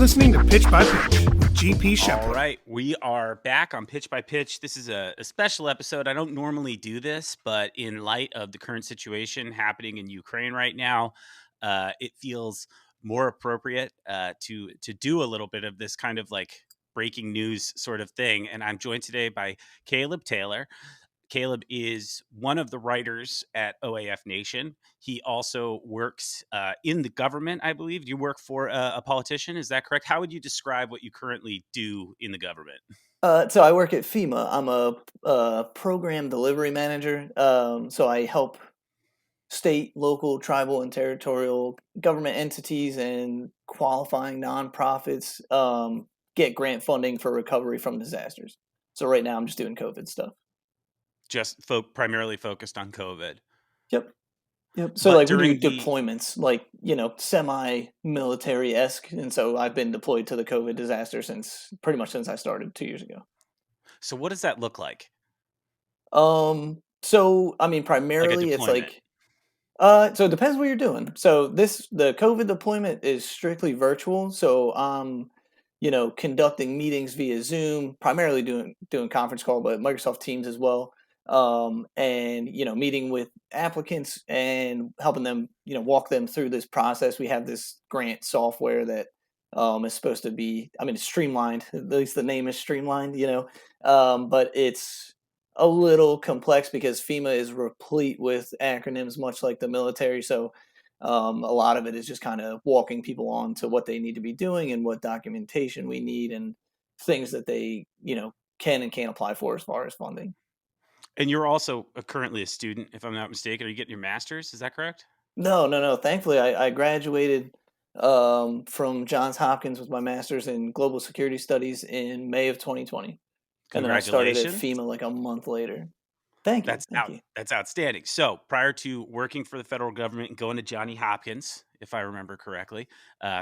listening to Pitch by Pitch with GP Shepard. All right, we are back on Pitch by Pitch. This is a special episode. I don't normally do this, but in light of the current situation happening in Ukraine right now, it feels more appropriate to do a little bit of this kind of like breaking news sort of thing. And I'm joined today by Caleb Taylor. Caleb is one of the writers at OAF Nation. He also works in the government, I believe. You work for a politician, is that correct? How would you describe what you currently do in the government? So I work at FEMA. I'm a program delivery manager. So I help state, local, tribal, and territorial government entities and qualifying nonprofits get grant funding for recovery from disasters. So right now I'm just doing COVID stuff. Just primarily focused on COVID. Yep. So But like we during do the deployments, like, semi-military-esque. And so I've been deployed to the COVID disaster pretty much since I started 2 years ago. so what does that look like? So I mean, Like a primarily it's deployment? so it depends what you're doing. So the COVID deployment is strictly virtual. So conducting meetings via Zoom, primarily doing conference call, but Microsoft Teams as well. And meeting with applicants and helping them, walk them through this process. We have this grant software that is supposed to be, I mean, it's streamlined. At least the name is streamlined, but it's a little complex because FEMA is replete with acronyms, much like the military. So a lot of it is just kind of walking people on to what they need to be doing and what documentation we need and things that they, can and can't apply for as far as funding. And you're also currently a student, if I'm not mistaken. Are you getting your master's? Is that correct? No. Thankfully, I graduated from Johns Hopkins with my master's in global security studies in May of 2020. And then I started at Congratulations. FEMA like a month later. Thank you. That's outstanding. So prior to working for the federal government and going to Johnny Hopkins, if I remember correctly,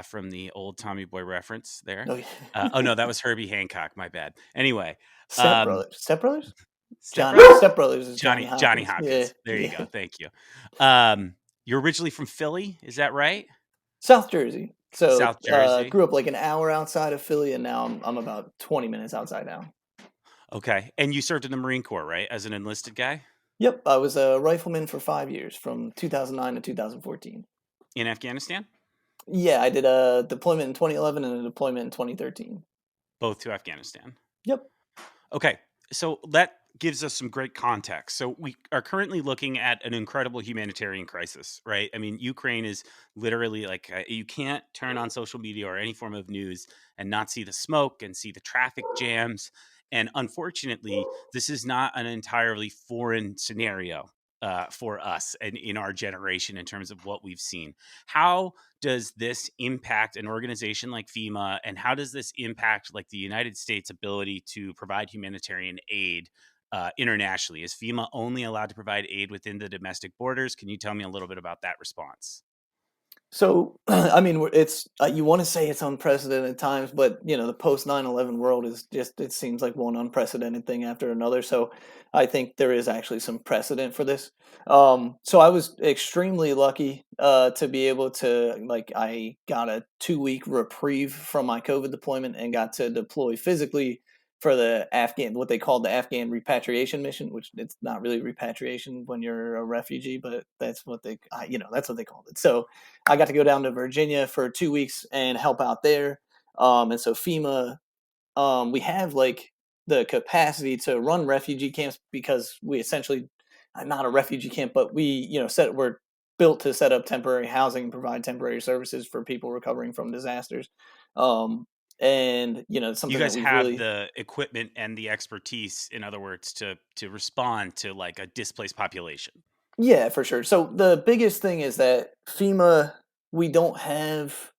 from the old Tommy Boy reference there. Oh, Oh no, that was Herbie Hancock. My bad. Anyway, Step um, Brothers. Step Brothers? Step Step Brothers is Johnny Johnny Hopkins. Hopkins. There you go. Thank you. You're originally from Philly, is that right? South Jersey. So South Jersey. grew up like an hour outside of Philly, and now I'm about 20 minutes outside now. Okay, and you served in the Marine Corps, right, as an enlisted guy Yep, I was a rifleman for 5 years, from 2009 to 2014. in Afghanistan? Yeah, I did a deployment in 2011 and a deployment in 2013. Both to Afghanistan. Yep. Okay, so that gives us some great context. So we are currently looking at an incredible humanitarian crisis, right? I mean, Ukraine is literally like you can't turn on social media or any form of news and not see the smoke and see the traffic jams. And unfortunately, this is not an entirely foreign scenario for us and in our generation in terms of what we've seen. How does this impact an organization like FEMA, and how does this impact like the United States' ability to provide humanitarian aid internationally? Is FEMA only allowed to provide aid within the domestic borders? Can you tell me a little bit about that response? So, I mean, it's you want to say it's unprecedented times, but the post 9/11 world is just it seems like one unprecedented thing after another. So, I think there is actually some precedent for this. So I was extremely lucky to be able to I got a 2 week reprieve from my COVID deployment and got to deploy physically for the Afghan, what they call the Afghan repatriation mission, which it's not really repatriation when you're a refugee, but that's what that's what they called it. So I got to go down to Virginia for 2 weeks and help out there. And so FEMA, we have like the capacity to run refugee camps because we essentially, not a refugee camp, but we're built to set up temporary housing and provide temporary services for people recovering from disasters. And You something that guys we've have really, the equipment and the expertise, in other words, to respond to like a displaced population. yeah, for sure. So the biggest thing is that FEMA, we don't have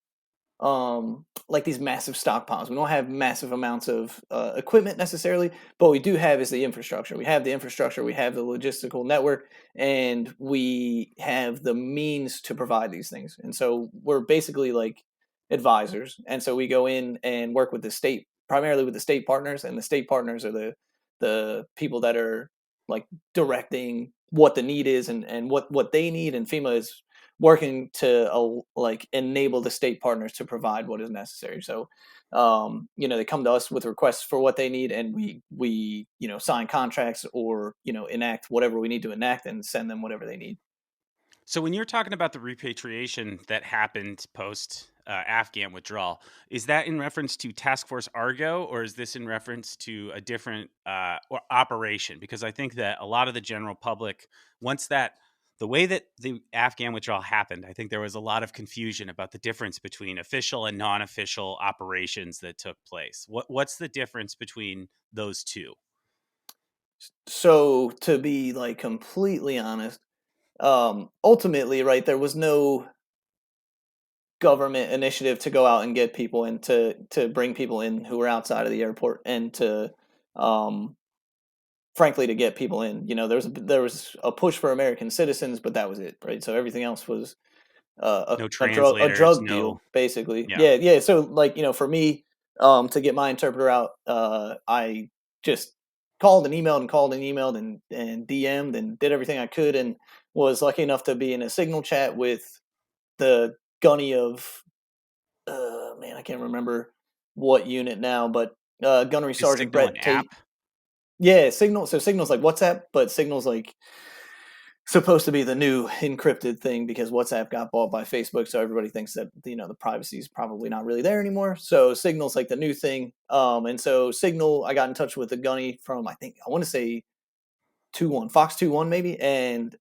like these massive stockpiles. We don't have massive amounts of equipment necessarily, but what we do have is the infrastructure. We have the infrastructure, we have the logistical network, and we have the means to provide these things. And so we're basically like advisors. And so we go in and work with the state, primarily with the state partners, and the state partners are the people that are like directing what the need is and what they need. And FEMA is working to like enable the state partners to provide what is necessary. So they come to us with requests for what they need, and we sign contracts or enact whatever we need to enact and send them whatever they need. So when you're talking about the repatriation that happened post Afghan withdrawal, is that in reference to Task Force Argo, or is this in reference to a different operation? Because I think that a lot of the general public, once that the way that the Afghan withdrawal happened, I think there was a lot of confusion about the difference between official and non-official operations that took place. What's the difference between those two? So to be like completely honest, ultimately, right, there was no government initiative to go out and get people and to bring people in who were outside of the airport and to um frankly to get people in. There was a push for American citizens, but that was it, right? So everything else was No a translators, drug no, deal, basically. yeah. Yeah, yeah. So like for me, to get my interpreter out, I just called and emailed and DM'd and did everything I could, and was lucky enough to be in a signal chat with the gunny of man, I can't remember what unit now, but Gunnery Is Sergeant Signal an Brett app? Tate. Yeah, Signal. So Signal's like WhatsApp, but Signal's like supposed to be the new encrypted thing because WhatsApp got bought by Facebook, so everybody thinks that the privacy is probably not really there anymore. So Signal's like the new thing. And so Signal, I got in touch with the gunny from I want to say 2-1 Fox 2-1 maybe, and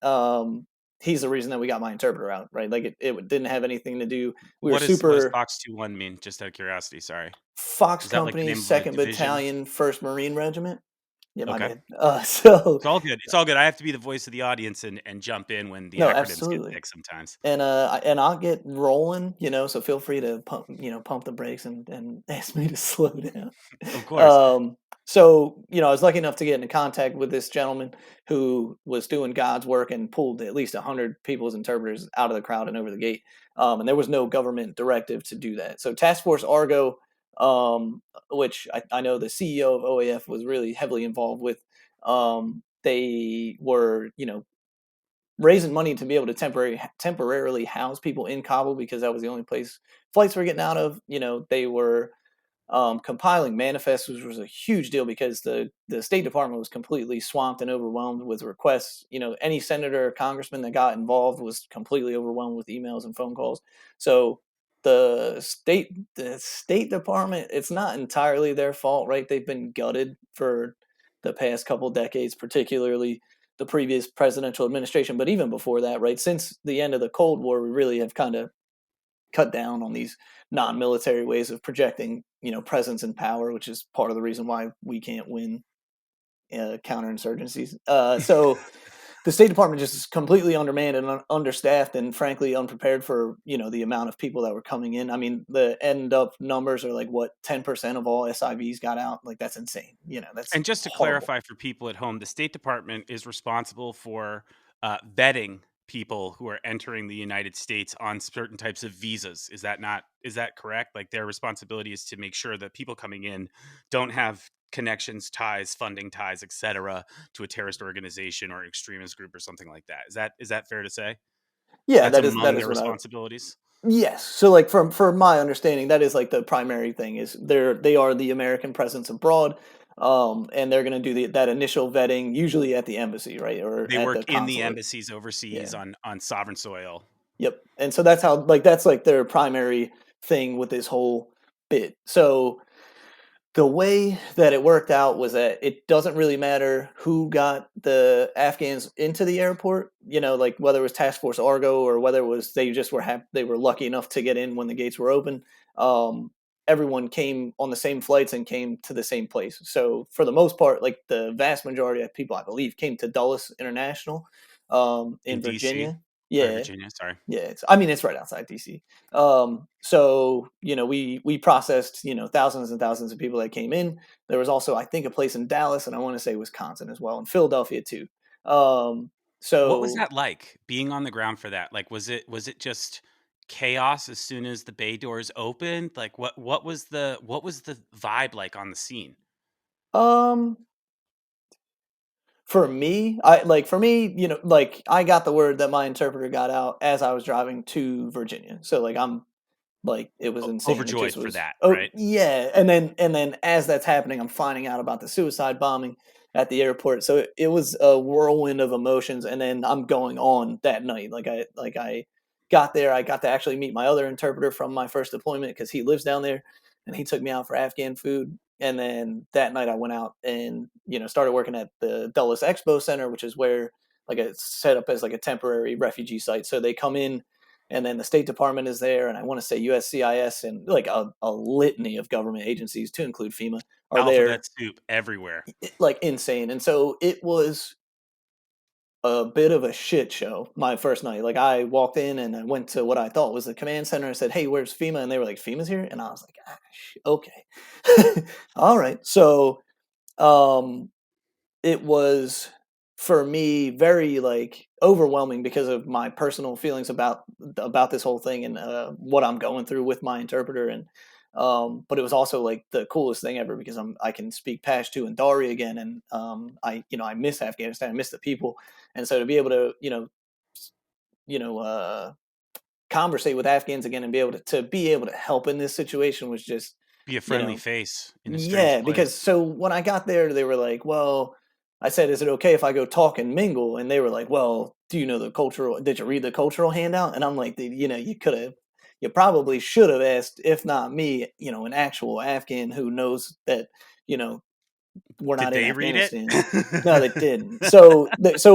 he's the reason that we got my interpreter out, right? Like it didn't have anything to do. We were What does super Fox 21 mean? Just out of curiosity, sorry. Fox Is that like the Company, name of a Second division? Battalion, First Marine Regiment. Yeah, my Okay. bad. So It's all good. It's all good. I have to be the voice of the audience and jump in when the no, acronyms get absolutely. thick sometimes. And I'll get rolling, so feel free to pump the brakes and ask me to slow down. Of course. Um, so I was lucky enough to get into contact with this gentleman who was doing God's work and pulled at least 100 people's interpreters out of the crowd and over the gate. And there was no government directive to do that. So Task Force Argo, which I know the CEO of OAF was really heavily involved with. They were, raising money to be able to temporarily house people in Kabul because that was the only place flights were getting out of. They were compiling manifests, which was a huge deal because the State Department was completely swamped and overwhelmed with requests. Any senator or congressman that got involved was completely overwhelmed with emails and phone calls. So the State Department, it's not entirely their fault, right? They've been gutted for the past couple decades, particularly the previous presidential administration, but even before that, right? Since the end of the Cold War, we really have kind of cut down on these non-military ways of projecting, presence and power, which is part of the reason why we can't win counterinsurgencies. So the State Department just is completely undermanned and understaffed, and frankly unprepared for the amount of people that were coming in. I mean, the end up numbers are like what 10% of all SIVs got out. Like that's insane. That's And just to horrible. clarify for people at home, the State Department is responsible for vetting people who are entering the United States on certain types of visas. Is that correct? Like their responsibility is to make sure that people coming in don't have connections, ties, funding ties, etc., to a terrorist organization or extremist group or something like that. Is that fair to say? Yeah, That's that among is their what I. responsibilities. Yes. So like from my understanding, that is like the primary thing is they are the American presence abroad. And they're gonna do that initial vetting usually at the embassy, right? Or They at work the in the consulate. embassies overseas Yeah. on sovereign soil. Yep. And so that's like their primary thing with this whole bit. So the way that it worked out was that it doesn't really matter who got the Afghans into the airport, like whether it was Task Force Argo or whether it was they just they were lucky enough to get in when the gates were open. Um, Everyone came on the same flights and came to the same place. So for the most part, like the vast majority of people, I believe, came to Dulles International In in DC Virginia. or Yeah, Virginia, sorry. yeah, it's right outside DC. So we processed thousands and thousands of people that came in. There was also I think a place in Dallas, and I want to say Wisconsin as well, and Philadelphia too. Um, What was so that like, being on the ground for that? Like, was it just chaos as soon as the bay doors opened? Like, what was the vibe like on the scene? um, for me, like I got the word that my interpreter got out as I was driving to Virginia. So like I'm like it was insane. It just Overjoyed for was that, oh right? yeah, and then as that's happening, I'm finding out about the suicide bombing at the airport. So it was a whirlwind of emotions, and then I'm going on that night. Like I got there, I got to actually meet my other interpreter from my first deployment because he lives down there, and he took me out for Afghan food. And then that night I went out and started working at the Dulles Expo Center, which is where like it's set up as like a temporary refugee site. So they come in and then the State Department is there, and I want to say USCIS and like a litany of government agencies to include FEMA are Alphabet there, soup everywhere. like insane. And so it was a bit of a shit show my first night. Like I walked in and I went to what I thought was the command center and said, "Hey, where's FEMA?" And they were like, "FEMA's here," and I was like, "Okay, all right." So um, it was for me very like overwhelming because of my personal feelings about this whole thing and what I'm going through with my interpreter. And but it was also like the coolest thing ever because I can speak Pashto and Dari again. And I miss Afghanistan, I miss the people. And so to be able to you know uh conversate with Afghans again and be able to help in this situation was just Be a you friendly know face in a strange yeah, because place. so when I got there, they were like, "Well," I said, "Is it okay if I go talk and mingle?" And they were like, "Well, do you know the cultural? Did you read the cultural handout?" And I'm like, you probably should have asked, if not me, an actual Afghan who knows that, you know, we're Did not in they read it? Afghanistan." No, they didn't. So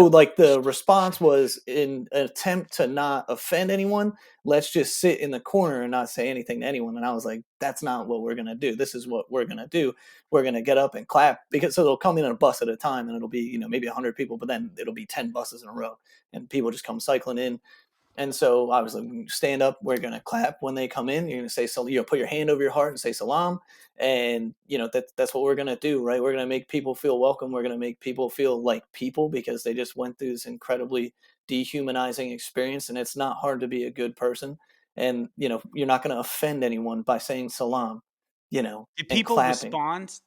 like the response was in an attempt to not offend anyone, let's just sit in the corner and not say anything to anyone. And I was like, that's not what we're gonna do. This is what we're gonna do. We're gonna get up and clap because so they'll come in a bus at a time and it'll be, maybe 100 people, but then it'll be 10 buses in a row and people just come cycling in. And so I was like, stand up. We're gonna clap when they come in. You're gonna say, so put your hand over your heart and say salam, and that's what we're gonna do, right? We're gonna make people feel welcome. We're gonna make people feel like people because they just went through this incredibly dehumanizing experience, and it's not hard to be a good person. And you're not gonna offend anyone by saying salam, Did and people clapping. respond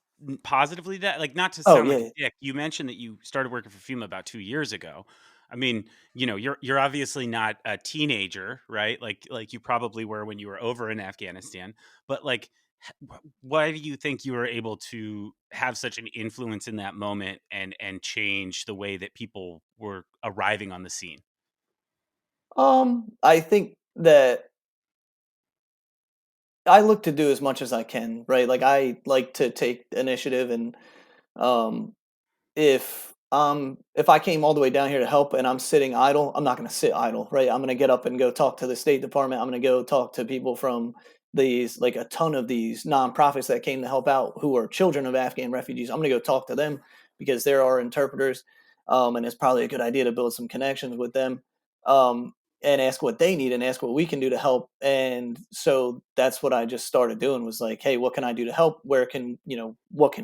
positively to that? Like, not to Oh sound like a yeah, dick, you mentioned that you started working for FEMA about 2 years ago. I mean, you're obviously not a teenager, right? Like you probably were when you were over in Afghanistan, but, like, why do you think you were able to have such an influence in that moment and change the way that people were arriving on the scene? I think that I look to do as much as I can, right? Like I like to take initiative and um if I came all the way down here to help and I'm sitting idle, I'm not going to sit idle, right? I'm going to get up and go talk to the State Department. I'm going to go talk to people from these, like a ton of these nonprofits that came to help out who are children of Afghan refugees. I'm going to go talk to them because there are interpreters, and it's probably a good idea to build some connections with them, um, and ask what they need and ask what we can do to help. And so that's what I just started doing was like, hey, what can I do to help? What can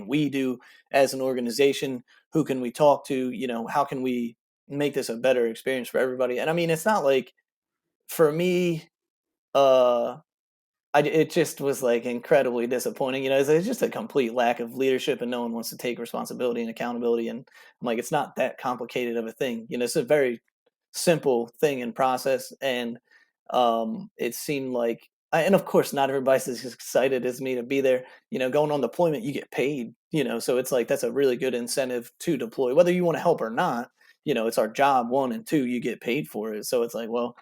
we do as an organization? Who can we talk to? How can we make this a better experience for everybody? And I mean, it's not like for me, uh, it just was like incredibly disappointing. It's just a complete lack of leadership, and no one wants to take responsibility and accountability. And I'm like, it's not that complicated of a thing. It's a very simple thing and process. And it seemed like, and of course, not everybody's as excited as me to be there. Going on deployment, you get paid. So it's like that's a really good incentive to deploy, whether you want to help or not. It's our job. One and two, you get paid for it. So it's like, well,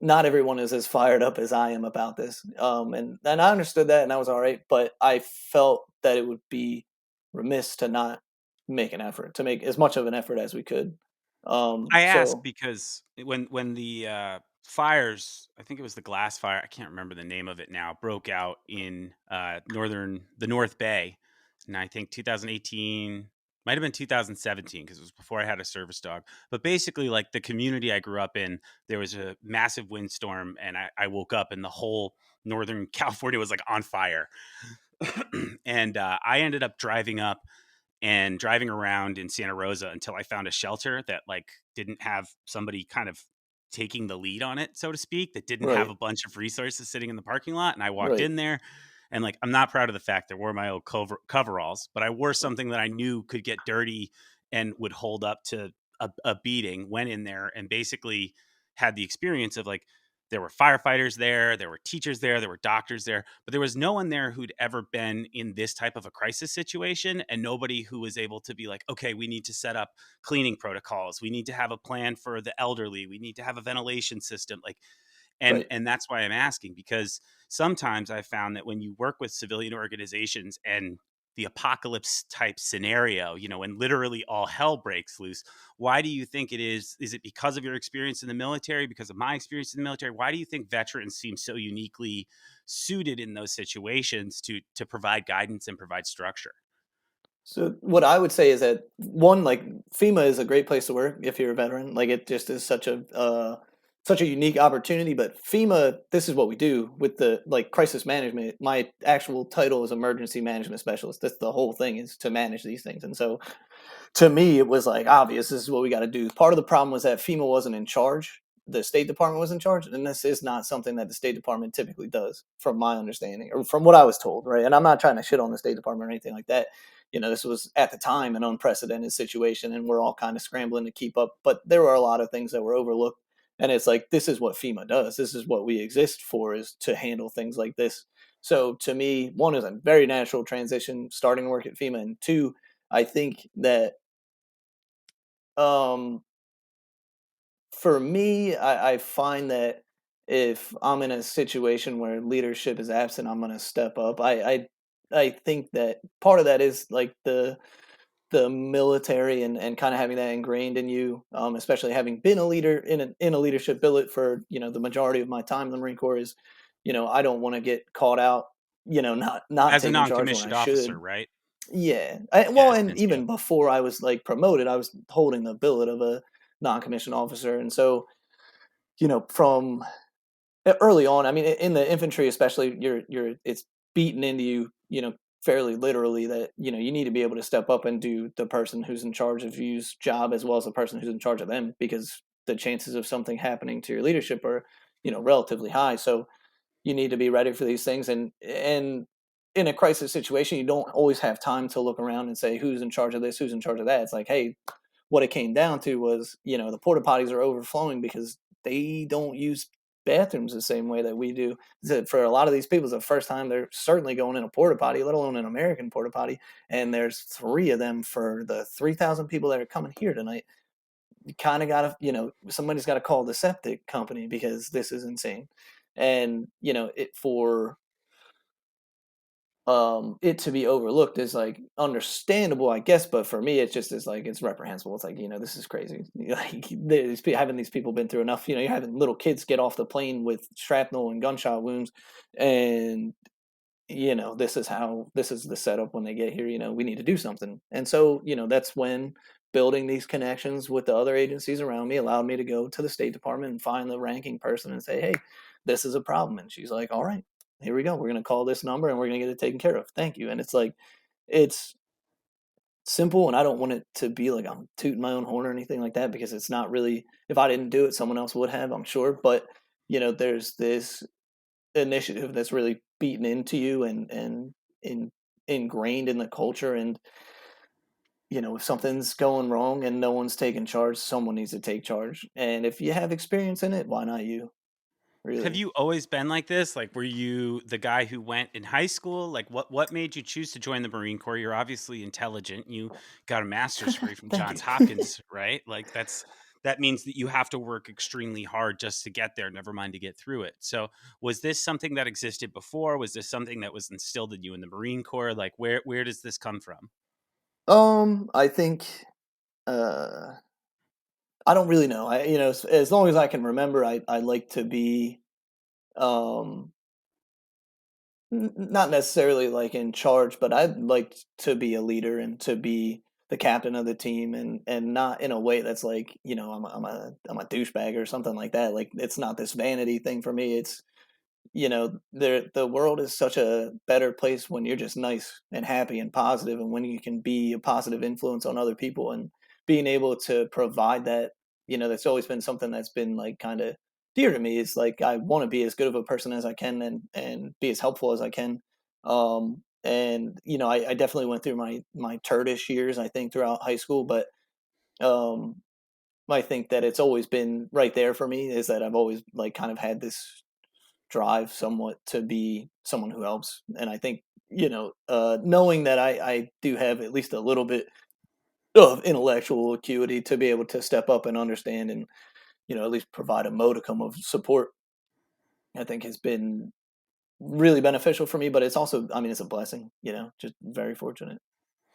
not everyone is as fired up as I am about this. And I understood that, and that was all right. But I felt that it would be remiss to not make an effort, to make as much of an effort as we could. I ask So because when the fires, I think it was the glass fire, I can't remember the name of it now, broke out in the North Bay, and I think 2018 might have been 2017 because it was before I had a service dog. But basically, like the community I grew up in, there was a massive windstorm, and I woke up and the whole Northern California was like on fire, and I ended up driving up and driving around in Santa Rosa until I found a shelter that like didn't have somebody kind of taking the lead on it, so to speak, that didn't have right, a bunch of resources sitting in the parking lot. And I walked right. in there and like, I'm not proud of the fact that I wore my old coveralls, but I wore something that I knew could get dirty and would hold up to a beating, went in there and basically had the experience of like, there were firefighters there were teachers there were doctors there, but there was no one there who'd ever been in this type of a crisis situation, and nobody who was able to be like, okay, we need to set up cleaning protocols, we need to have a plan for the elderly, we need to have a ventilation system, like, Right. and that's why I'm asking, because sometimes I found that when you work with civilian organizations and the apocalypse type scenario, when literally all hell breaks loose, why do you think it is? Is it because of your experience in the military? Because of my experience in the military? Why do you think veterans seem so uniquely suited in those situations to provide guidance and provide structure? So what I would say is that one, like FEMA is a great place to work if you're a veteran. Like it just is such a unique opportunity. But FEMA, this is what we do with the like crisis management. My actual title is emergency management specialist. That's the whole thing, is to manage these things. And so to me, it was like obvious. This is what we got to do. Part of the problem was that FEMA wasn't in charge. The State Department was in charge, and this is not something that the State Department typically does, from my understanding or from what I was told. Right, and I'm not trying to shit on the State Department or anything like that. This was at the time an unprecedented situation, and we're all kind of scrambling to keep up. But there were a lot of things that were overlooked, and it's like this is what FEMA does. This is what we exist for, is to handle things like this. So to me, one is a very natural transition starting to work at FEMA, and two, I think that um, for me, I find that if I'm in a situation where leadership is absent, I'm going to step up. I think that part of that is like the military and kind of having that ingrained in you, especially having been a leader in a leadership billet for the majority of my time in the Marine Corps. Is I don't want to get caught out, not As a taking charge when I non-commissioned officer, should. right? Yeah. Yeah, Well, and yeah. even before I was like promoted, I was holding the billet of a non-commissioned officer. And so, from early on, I mean, in the infantry, especially, it's beaten into you, fairly literally that, you need to be able to step up and do the person who's in charge of you's job as well as the person who's in charge of them, because the chances of something happening to your leadership are, relatively high. So, you need to be ready for these things, and in a crisis situation you don't always have time to look around and say who's in charge of this, who's in charge of that. It's like, hey, what it came down to was the porta potties are overflowing because they don't use bathrooms the same way that we do. For a lot of these people, it's the first time they're certainly going in a porta potty, let alone an American porta potty, and there's three of them for the 3,000 people that are coming here tonight. You kind of got to, somebody's got to call the septic company because this is insane. And, it for it to be overlooked is like understandable, I guess, but for me, it's just is like it's reprehensible. It's like, this is crazy. Like having these people been through enough. You're having little kids get off the plane with shrapnel and gunshot wounds, and this is the setup when they get here. We need to do something. And so, that's when building these connections with the other agencies around me allowed me to go to the State Department and find the ranking person and say, hey, this is a problem. And she's like, all right, here we go. We're going to call this number and we're going to get it taken care of. Thank you. And it's like, it's simple. And I don't want it to be like I'm tooting my own horn or anything like that, because it's not really, if I didn't do it, someone else would have, I'm sure. But, there's this initiative that's really beaten into you and in, ingrained in the culture. And if something's going wrong and no one's taking charge, someone needs to take charge. And if you have experience in it, why not you? Have Really? you always been like this? Like, were you the guy who went in high school? Like, what made you choose to join the Marine Corps? You're obviously intelligent. You got a master's degree from Thank Johns you. Hopkins, right? Like, that means that you have to work extremely hard just to get there, never mind to get through it. So, was this something that existed before? Was this something that was instilled in you in the Marine Corps? Like, where does this come from? I think uh I don't really know. As long as I can remember, I like to be um not necessarily like in charge, but I'd like to be a leader and to be the captain of the team, and not in a way that's like, I'm a douchebag or something like that. Like, it's not this vanity thing for me. It's, the world is such a better place when you're just nice and happy and positive, and when you can be a positive influence on other people, and being able to provide that. That's always been something that's been like kind of dear to me. Is like I want to be as good of a person as I can, and be as helpful as I can. And I definitely went through my turdish years, I think, throughout high school, but Um, I think that it's always been right there for me. Is that I've always like kind of had this drive somewhat to be someone who helps, and I think knowing that I do have at least a little bit of intellectual acuity to be able to step up and understand and at least provide a modicum of support, I think has been really beneficial for me. But it's also, I mean, it's a blessing, just very fortunate.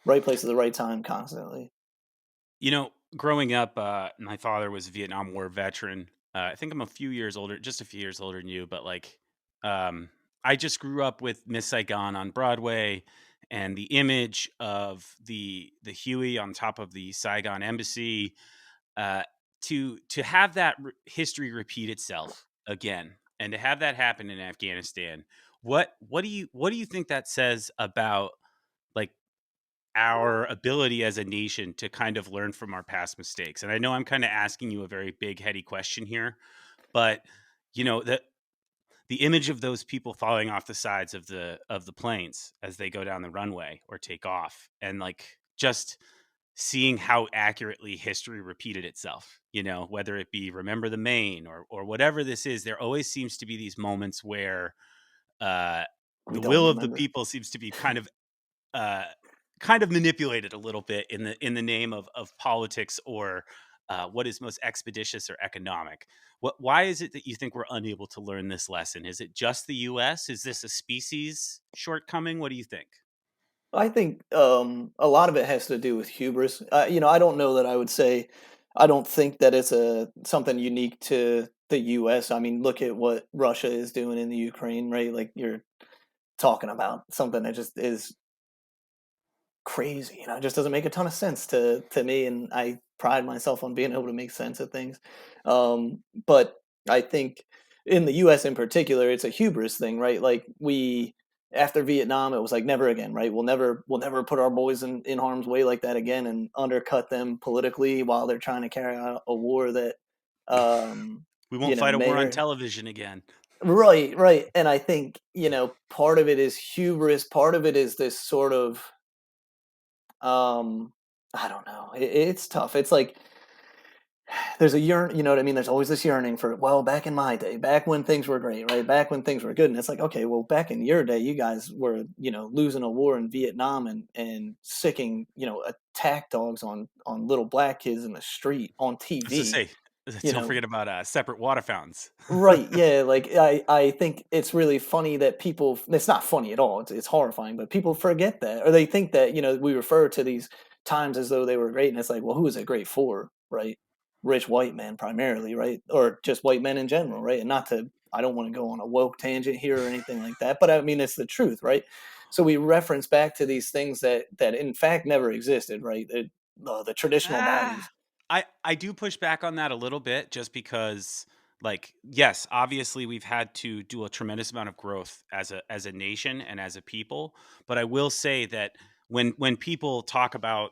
Right place at the right time constantly. Growing up, my father was a Vietnam War veteran. I think I'm a few years older, just a few years older than you, but like, um, I just grew up with Miss Saigon on Broadway, and the image of the Huey on top of the Saigon embassy. Uh, to have that history repeat itself again, and to have that happen in Afghanistan, what do you think that says about like our ability as a nation to kind of learn from our past mistakes? And I know I'm kind of asking you a very big, heady question here, but the image of those people falling off the sides of the planes as they go down the runway or take off, and like just seeing how accurately history repeated itself, whether it be Remember the Maine or whatever this is, there always seems to be these moments where uh, We the don't will of the remember. people seems to be uh, kind of manipulated a little bit in the name of politics, or what is most expeditious or economic. Why is it that you think we're unable to learn this lesson? Is it just the U.S.? Is this a species shortcoming? What do you think? I think a lot of it has to do with hubris. I don't know that I would say. I don't think that it's a something unique to the U.S. I mean, look at what Russia is doing in the Ukraine, right? Like you're talking about something that just is crazy. It just doesn't make a ton of sense to me, and I pride myself on being able to make sense of things. But I think in the U.S. in particular, it's a hubris thing, right? Like we after Vietnam, it was like never again, right? We'll never put our boys in harm's way like that again and undercut them politically while they're trying to carry out a war that um, We won't fight a may war on or television again. right, right. And I think part of it is hubris, part of it is this sort of um, I don't know. It's tough. It's like there's a yearn, you know what I mean? There's always this yearning for, well, back in my day, back when things were great, right? Back when things were good. And it's like, okay, well, back in your day, you guys were, losing a war in Vietnam and sicking, attack dogs on little black kids in the street on I was to TV, say, you don't know, forget about separate water fountains. right, yeah, like, I think it's really funny that people it's not funny at all, it's horrifying, but people forget that, or they think that, we refer to these times as though they were great, and it's like, well, who is it great for, right? Rich white men primarily, right? Or just white men in general, right? And not to I don't wanna go on a woke tangent here or anything like that, but I mean, it's the truth, right? So we reference back to these things that in fact never existed, right? The traditional Ah, values. I do push back on that a little bit, just because, like, yes, obviously we've had to do a tremendous amount of growth as a nation and as a people, but I will say that when people talk about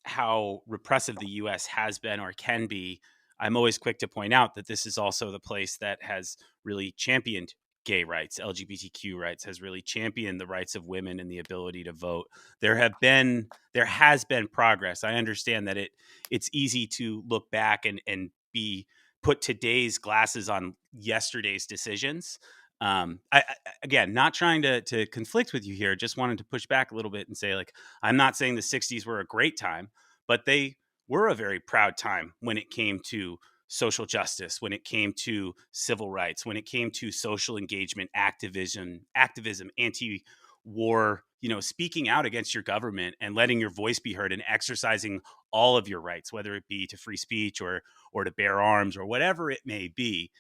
how repressive the US has been or can be, I'm always quick to point out that this is also the place that has really championed gay rights, LGBTQ rights, has really championed the rights of women and the ability to vote. There has been progress. I understand that it's easy to look back and be put today's glasses on yesterday's decisions. Again, not trying to conflict with you here, just wanted to push back a little bit and say, like, I'm not saying the 60s were a great time, but they were a very proud time when it came to social justice, when it came to civil rights, when it came to social engagement, activism, anti-war, speaking out against your government and letting your voice be heard and exercising all of your rights, whether it be to free speech or to bear arms or whatever it may be.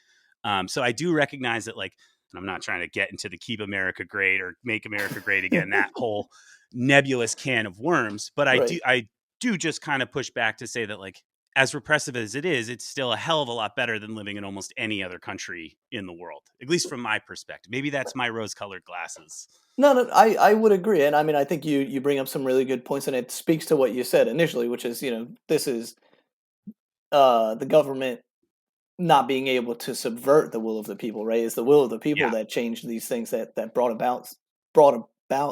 So I do recognize that, like, and I'm not trying to get into the Keep America Great or Make America Great Again, that whole nebulous can of worms, but I do Right. I do just kind of push back to say that, like, as repressive as it is, it's still a hell of a lot better than living in almost any other country in the world, at least from my perspective. Maybe that's my rose-colored glasses. No, no, I would agree, and I mean, I think you bring up some really good points, and it speaks to what you said initially, which is, this is the government not being able to subvert the will of the people, right? It's the will of the people Yeah, that changed these things that brought about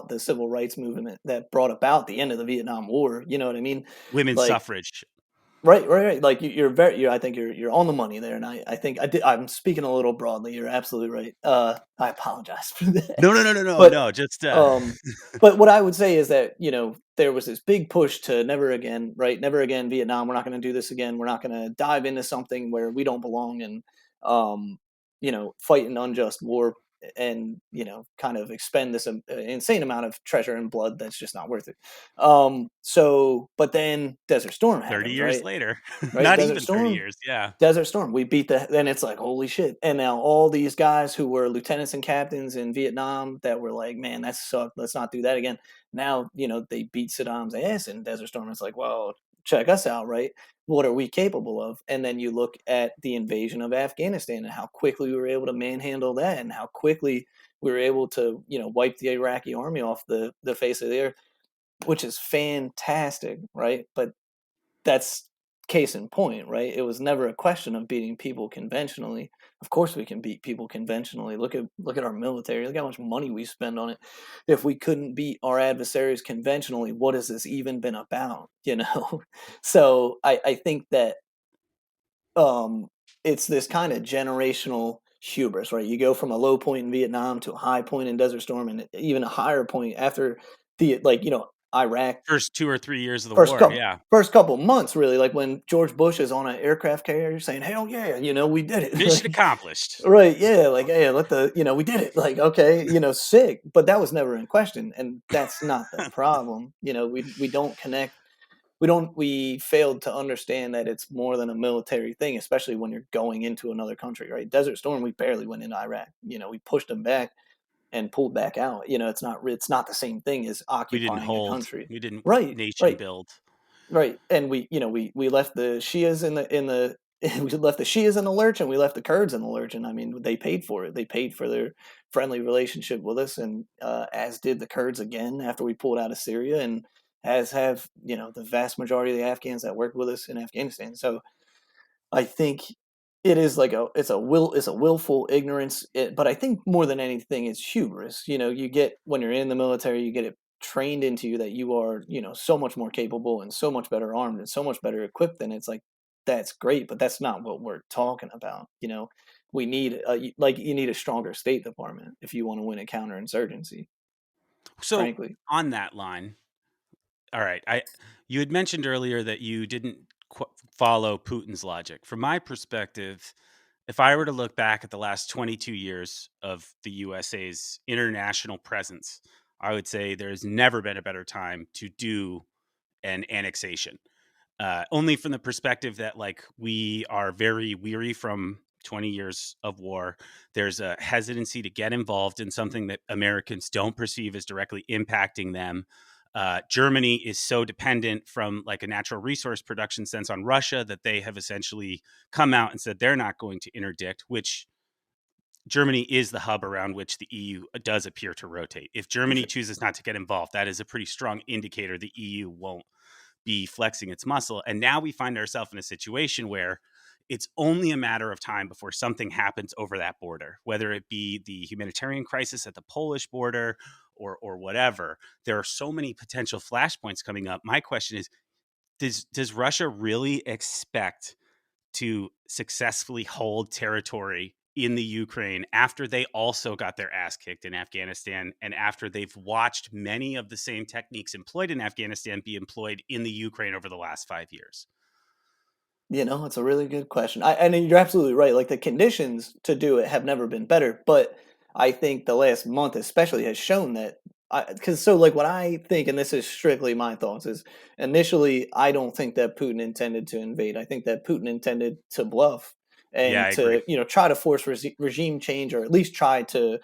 the civil rights movement, that brought about the end of the Vietnam War. You know what I mean? women's Like suffrage. Right. Like you're very, I think you're on the money there, and I think I'm speaking a little broadly. You're absolutely right. I apologize for that, No, no, no, no, no, but no. Just um, but what I would say is that there was this big push to never again, right? Never again Vietnam. We're not going to do this again. We're not going to dive into something where we don't belong and fight an unjust war and kind of expend this insane amount of treasure and blood that's just not worth it. But then Desert Storm 30 happens, years right? later. Right, Not Desert even 30 Storm. years. Yeah. Desert Storm. We beat the. Then it's like holy shit. And now all these guys who were lieutenants and captains in Vietnam that were like, man, that sucked. Let's not do that again. Now they beat Saddam's ass in Desert Storm. It's like, well, check us out, right? What are we capable of? And then you look at the invasion of Afghanistan and how quickly we were able to manhandle that, and how quickly we were able to wipe the Iraqi army off the face of the earth, which is fantastic, right? But that's case in point, right? It was never a question of beating people conventionally. Of course we can beat people conventionally. Look at our military. Look how much money we spend on it. If we couldn't beat our adversaries conventionally, what has this even been about? So I think that it's this kind of generational hubris, right? You go from a low point in Vietnam to a high point in Desert Storm, and even a higher point after the Iraq. First 2 or 3 years of the First war. couple Yeah. first couple months, really, like when George Bush is on an aircraft carrier saying, "Hell yeah, we did it." Mission accomplished. Right, yeah, like, "Hey, we did it." Like, okay, sick, but that was never in question, and that's not the problem. We don't connect. We failed to understand that it's more than a military thing, especially when you're going into another country, right? Desert Storm, we barely went into Iraq. We pushed them back and pulled back out. It's not the same thing as We didn't occupying a hold. country. We didn't Right, nation right. build. Right, and we left the Shias in the we left the Shias in the lurch, and we left the Kurds in the lurch, and I mean they paid for it. They paid for their friendly relationship with us, and as did the Kurds again after we pulled out of Syria, and as have the vast majority of the Afghans that worked with us in Afghanistan. So I think it is like it's a willful ignorance, but I think more than anything it's hubris. You get when you're in the military, you get it trained into you that you are so much more capable and so much better armed and so much better equipped. And it's like that's great, but that's not what we're talking about. We need you need a stronger State Department if you want to win a counterinsurgency. So Frankly, on that line, all right, you had mentioned earlier that you didn't follow Putin's logic. From my perspective, if I were to look back at the last 22 years of the USA's international presence, I would say there's never been a better time to do an annexation. Only from the perspective that like we are very weary from 20 years of war. There's a hesitancy to get involved in something that Americans don't perceive as directly impacting them. Germany is so dependent from like a natural resource production sense on Russia that they have essentially come out and said they're not going to interdict, which Germany is the hub around which the EU does appear to rotate. If Germany chooses not to get involved, that is a pretty strong indicator the EU won't be flexing its muscle. And now we find ourselves in a situation where it's only a matter of time before something happens over that border, whether it be the humanitarian crisis at the Polish border or whatever. There are so many potential flashpoints coming up. My question is, does Russia really expect to successfully hold territory in the Ukraine after they also got their ass kicked in Afghanistan and after they've watched many of the same techniques employed in Afghanistan be employed in the Ukraine over the last 5 years? It's a really good question. And you're absolutely right. Like the conditions to do it have never been better, but I think the last month especially has shown that. Because so like what I think, and this is strictly my thoughts, is initially I don't think that Putin intended to invade. I think that Putin intended to bluff Yeah, and I agree. to try to force regime change, or at least try to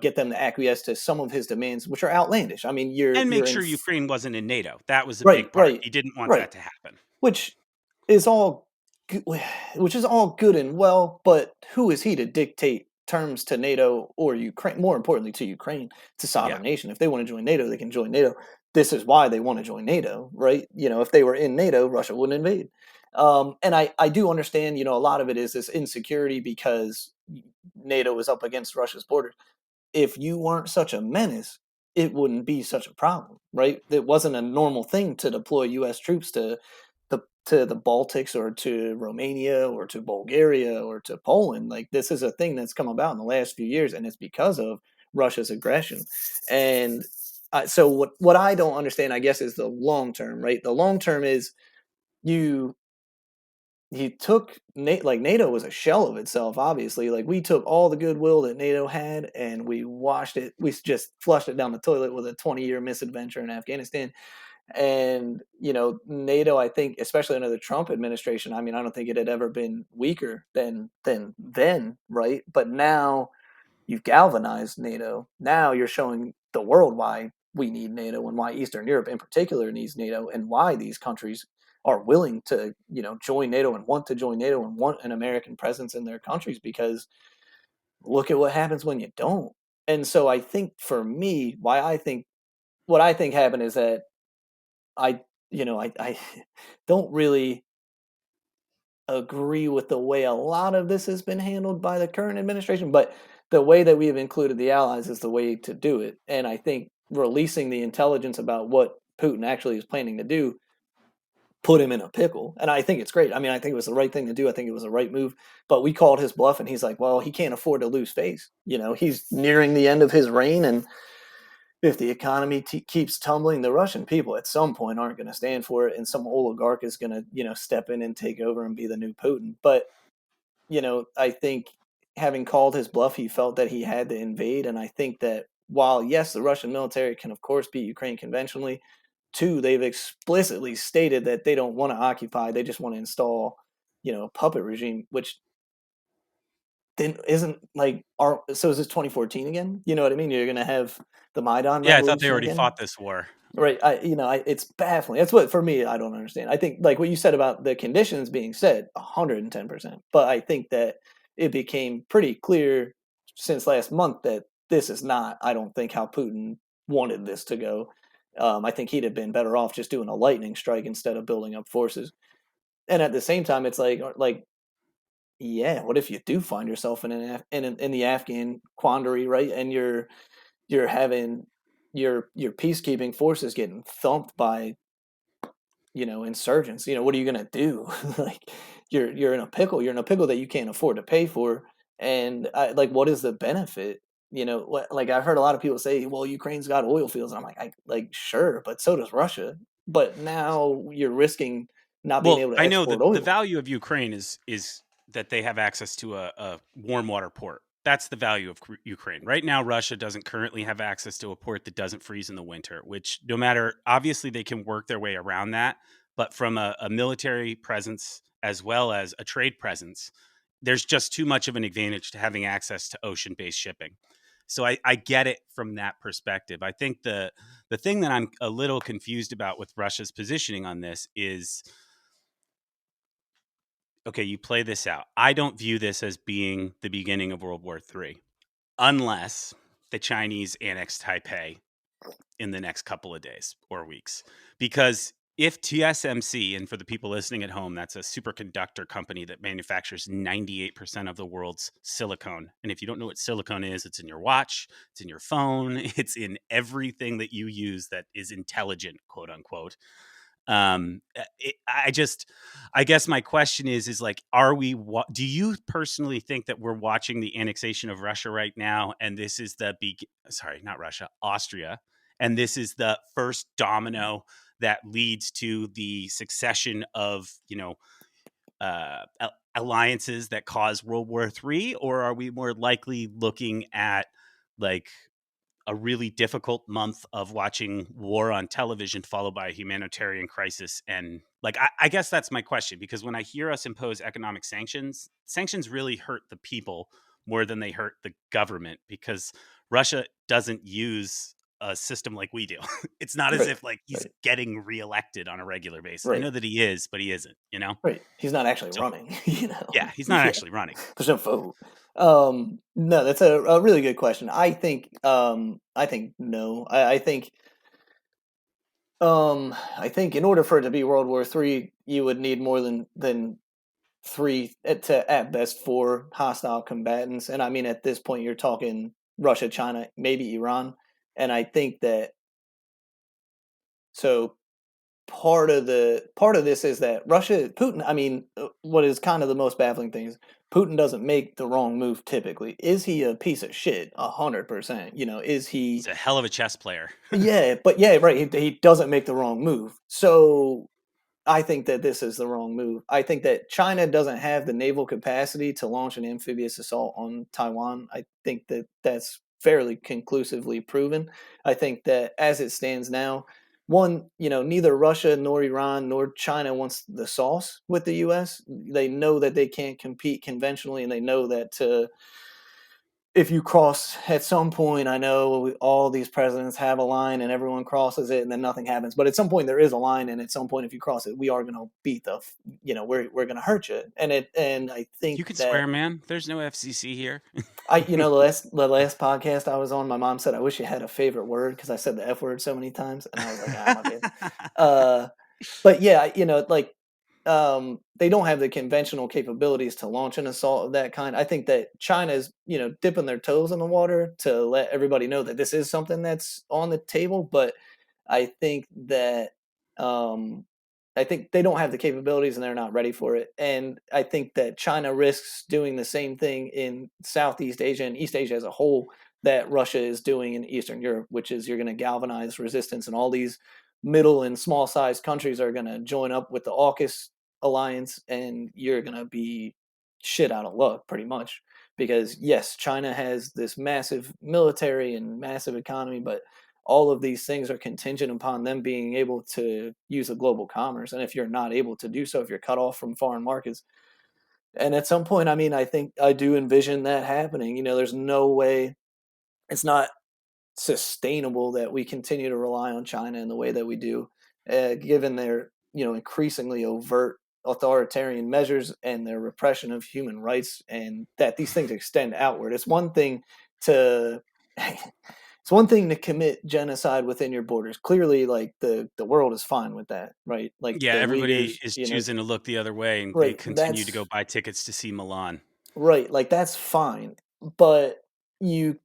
get them to acquiesce to some of his demands, which are outlandish. I mean, And you're make in sure Ukraine wasn't in NATO. That was a right, big part. right, He didn't want right, that to happen. which is all which is all good and well, but who is he to dictate terms to NATO or Ukraine? More importantly, to Ukraine, it's a Yeah. sovereign nation. If they want to join NATO, they can join NATO. This is why they want to join NATO, right? If they were in NATO, Russia wouldn't invade. And I do understand, a lot of it is this insecurity because NATO is up against Russia's borders. If you weren't such a menace, it wouldn't be such a problem, right? It wasn't a normal thing to deploy U.S. troops to the to the Baltics or to Romania or to Bulgaria or to Poland. Like, this is a thing that's come about in the last few years, and it's because of Russia's aggression. And so what I don't understand, I guess, is the long term, right? The long term is you he took like NATO was a shell of itself, obviously. Like, we took all the goodwill that NATO had and we washed it, we just flushed it down the toilet with a 20-year misadventure in Afghanistan. And NATO, I think, especially under the Trump administration, I mean, I don't think it had ever been weaker than then, right? But now you've galvanized NATO. Now you're showing the world why we need NATO and why Eastern Europe in particular needs NATO and why these countries are willing to, join NATO and want to join NATO and want an American presence in their countries, because look at what happens when you don't. And so I think, for me, what I think happened is that I don't really agree with the way a lot of this has been handled by the current administration, but the way that we have included the allies is the way to do it. And I think releasing the intelligence about what Putin actually is planning to do put him in a pickle. And I think it's great. I mean, I think it was the right thing to do. I think it was the right move. But we called his bluff, and he's like, well, he can't afford to lose face. He's nearing the end of his reign, and if the economy keeps tumbling, the Russian people at some point aren't going to stand for it, and some oligarch is going to, step in and take over and be the new Putin. But, I think, having called his bluff, he felt that he had to invade. And I think that while, yes, the Russian military can, of course, beat Ukraine conventionally, two, they've explicitly stated that they don't want to occupy. They just want to install, a puppet regime, which then isn't like so is this 2014 again? You know what I mean? You're gonna have the Maidan Yeah, I thought they revolution already again, fought this war. right? It's baffling. That's what, for me, I don't understand. I think, like what you said about the conditions being set, 110%. But I think that it became pretty clear since last month that this is not, I don't think, how Putin wanted this to go. I think he'd have been better off just doing a lightning strike instead of building up forces. And at the same time, it's like yeah, what if you do find yourself in the Afghan quandary, right? And you're having your peacekeeping forces getting thumped by insurgents. What are you gonna do? Like, you're in a pickle. You're in a pickle that you can't afford to pay for. And like, what is the benefit? Like, I've heard a lot of people say, well, Ukraine's got oil fields, and I'm like, sure, but so does Russia. But now you're risking not being Well, able to I know export that the oil. value of Ukraine is that they have access to a warm water port. That's the value of Ukraine. Right now, Russia doesn't currently have access to a port that doesn't freeze in the winter, which, no matter, obviously they can work their way around that. But from a military presence as well as a trade presence, there's just too much of an advantage to having access to ocean based shipping. So I get it from that perspective. I think the thing that I'm a little confused about with Russia's positioning on this is, okay, you play this out. I don't view this as being the beginning of World War III, unless the Chinese annex Taipei in the next couple of days or weeks. Because if TSMC, and for the people listening at home, that's a superconductor company that manufactures 98% of the world's silicone. And if you don't know what silicone is, it's in your watch, it's in your phone, it's in everything that you use that is intelligent, quote unquote. I guess my question is like, do you personally think that we're watching the annexation of Russia right now, and this is not Russia, Austria, and this is the first domino that leads to the succession of alliances that cause World War III? Or are we more likely looking at like a really difficult month of watching war on television followed by a humanitarian crisis? And like, I guess that's my question, because when I hear us impose economic sanctions really hurt the people more than they hurt the government, because Russia doesn't use a system like we do. It's not as Right, if like he's right, getting reelected on a regular basis. I right. know that he is, but he isn't. Right. He's not actually So running, yeah, he's not Yeah. actually running. There's no vote. No, that's a really good question. I think no. I think in order for it to be World War III, you would need more than three, to at best four hostile combatants. And I mean, at this point, you're talking Russia, China, maybe Iran. And I think that, so part of this is that Putin. I mean, what is kind of the most baffling thing is Putin doesn't make the wrong move typically. Is he a piece of shit? 100%. Is He's he? a hell of a chess player. Yeah, but yeah, right. He doesn't make the wrong move. So I think that this is the wrong move. I think that China doesn't have the naval capacity to launch an amphibious assault on Taiwan. I think that that's fairly conclusively proven. I think that as it stands now, one, neither Russia nor Iran nor China wants the sauce with the US. They know that they can't compete conventionally, and they know that if you cross at some point, I know all these presidents have a line and everyone crosses it and then nothing happens. But at some point there is a line, and at some point if you cross it, we are going to beat we're going to hurt you. And I think You could that swear, man. There's no FCC here. the last podcast I was on, my mom said I wish you had a favorite word because I said the F word so many times, and I was like, my bad. But yeah, they don't have the conventional capabilities to launch an assault of that kind. I think that China's, dipping their toes in the water to let everybody know that this is something that's on the table. But I think that um, I think they don't have the capabilities and they're not ready for it. And I think that China risks doing the same thing in Southeast Asia and East Asia as a whole that Russia is doing in Eastern Europe, which is you're going to galvanize resistance, and all these middle and small sized countries are going to join up with the AUKUS alliance, and you're going to be shit out of luck pretty much. Because yes, China has this massive military and massive economy, but all of these things are contingent upon them being able to use a global commerce. And if you're not able to do so, if you're cut off from foreign markets, and at some point, I mean, I think I do envision that happening. There's no way, it's not sustainable that we continue to rely on China in the way that we do, given their increasingly overt authoritarian measures and their repression of human rights, and that these things extend outward. It's one thing to commit genocide within your borders. Clearly, like the world is fine with that, right? Like Yeah, the everybody Uyghurs, is choosing to look the other way, and they right? continue to go That's buy tickets to see Milan. right. Like that's fine, but you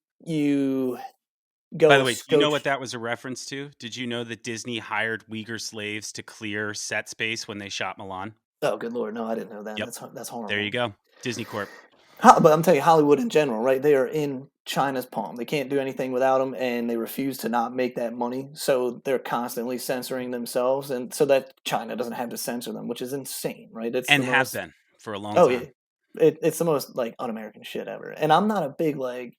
By go the way, do you know what scotch. that was a reference to? Did you know that Disney hired Uyghur slaves to clear set space when they shot Milan? Oh, good lord, no, I didn't know that. Yep. That's There you horrible. go. Disney Corp. But I'm telling you, Hollywood in general, right? They are in China's palm. They can't do anything without them, and they refuse to not make that money. So they're constantly censoring themselves, and so that China doesn't have to censor them, which is insane, right? It's the And have most. been for a long Oh yeah, time. it's the most like un-American shit ever. And I'm not a big like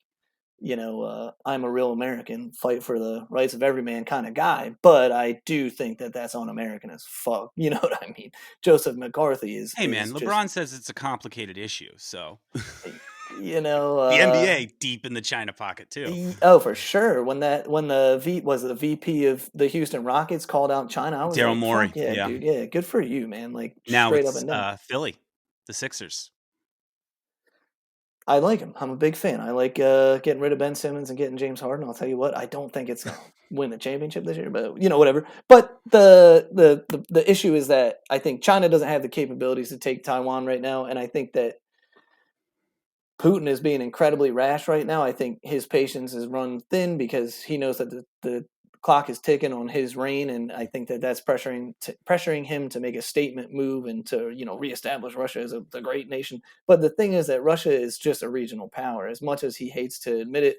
I'm a real American, fight for the rights of every man kind of guy, but I do think that that's un-American as fuck. You know what I mean? Joseph McCarthy is Hey, man, just LeBron says it's a complicated issue, so you know the NBA deep in the China pocket too. oh, for sure. When the VP of the Houston Rockets called out China, I was Daryl like, Morey, "Fuck yeah, yeah. dude! Yeah, good for you, man! Like Now straight up it's and down." Philly, the Sixers. I like him. I'm a big fan. I like getting rid of Ben Simmons and getting James Harden. I'll tell you what, I don't think it's gonna win the championship this year, but whatever. But the issue is that I think China doesn't have the capabilities to take Taiwan right now, and I think that Putin is being incredibly rash right now. I think his patience is run thin because he knows that the clock is ticking on his reign, and I think that that's pressuring him to make a statement move and to reestablish Russia as the great nation. But the thing is that Russia is just a regional power. As much as he hates to admit it,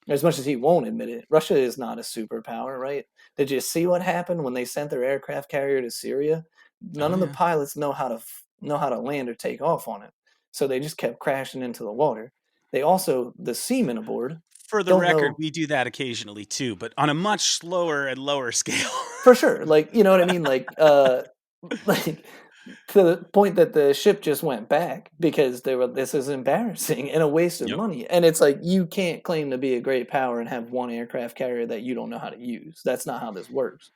as much as he won't admit it, Russia is not a superpower, right? Did you see what happened when they sent their aircraft carrier to Syria? None Oh of the yeah. pilots know how to land or take off on it, so they just kept crashing into the water. The seamen aboard For the don't record, know we do that occasionally too, but on a much slower and lower scale. for sure. Like, you know what I mean? Like, like to the point that the ship just went back because this is embarrassing and a waste of Yep. money. And it's like you can't claim to be a great power and have one aircraft carrier that you don't know how to use. That's not how this works.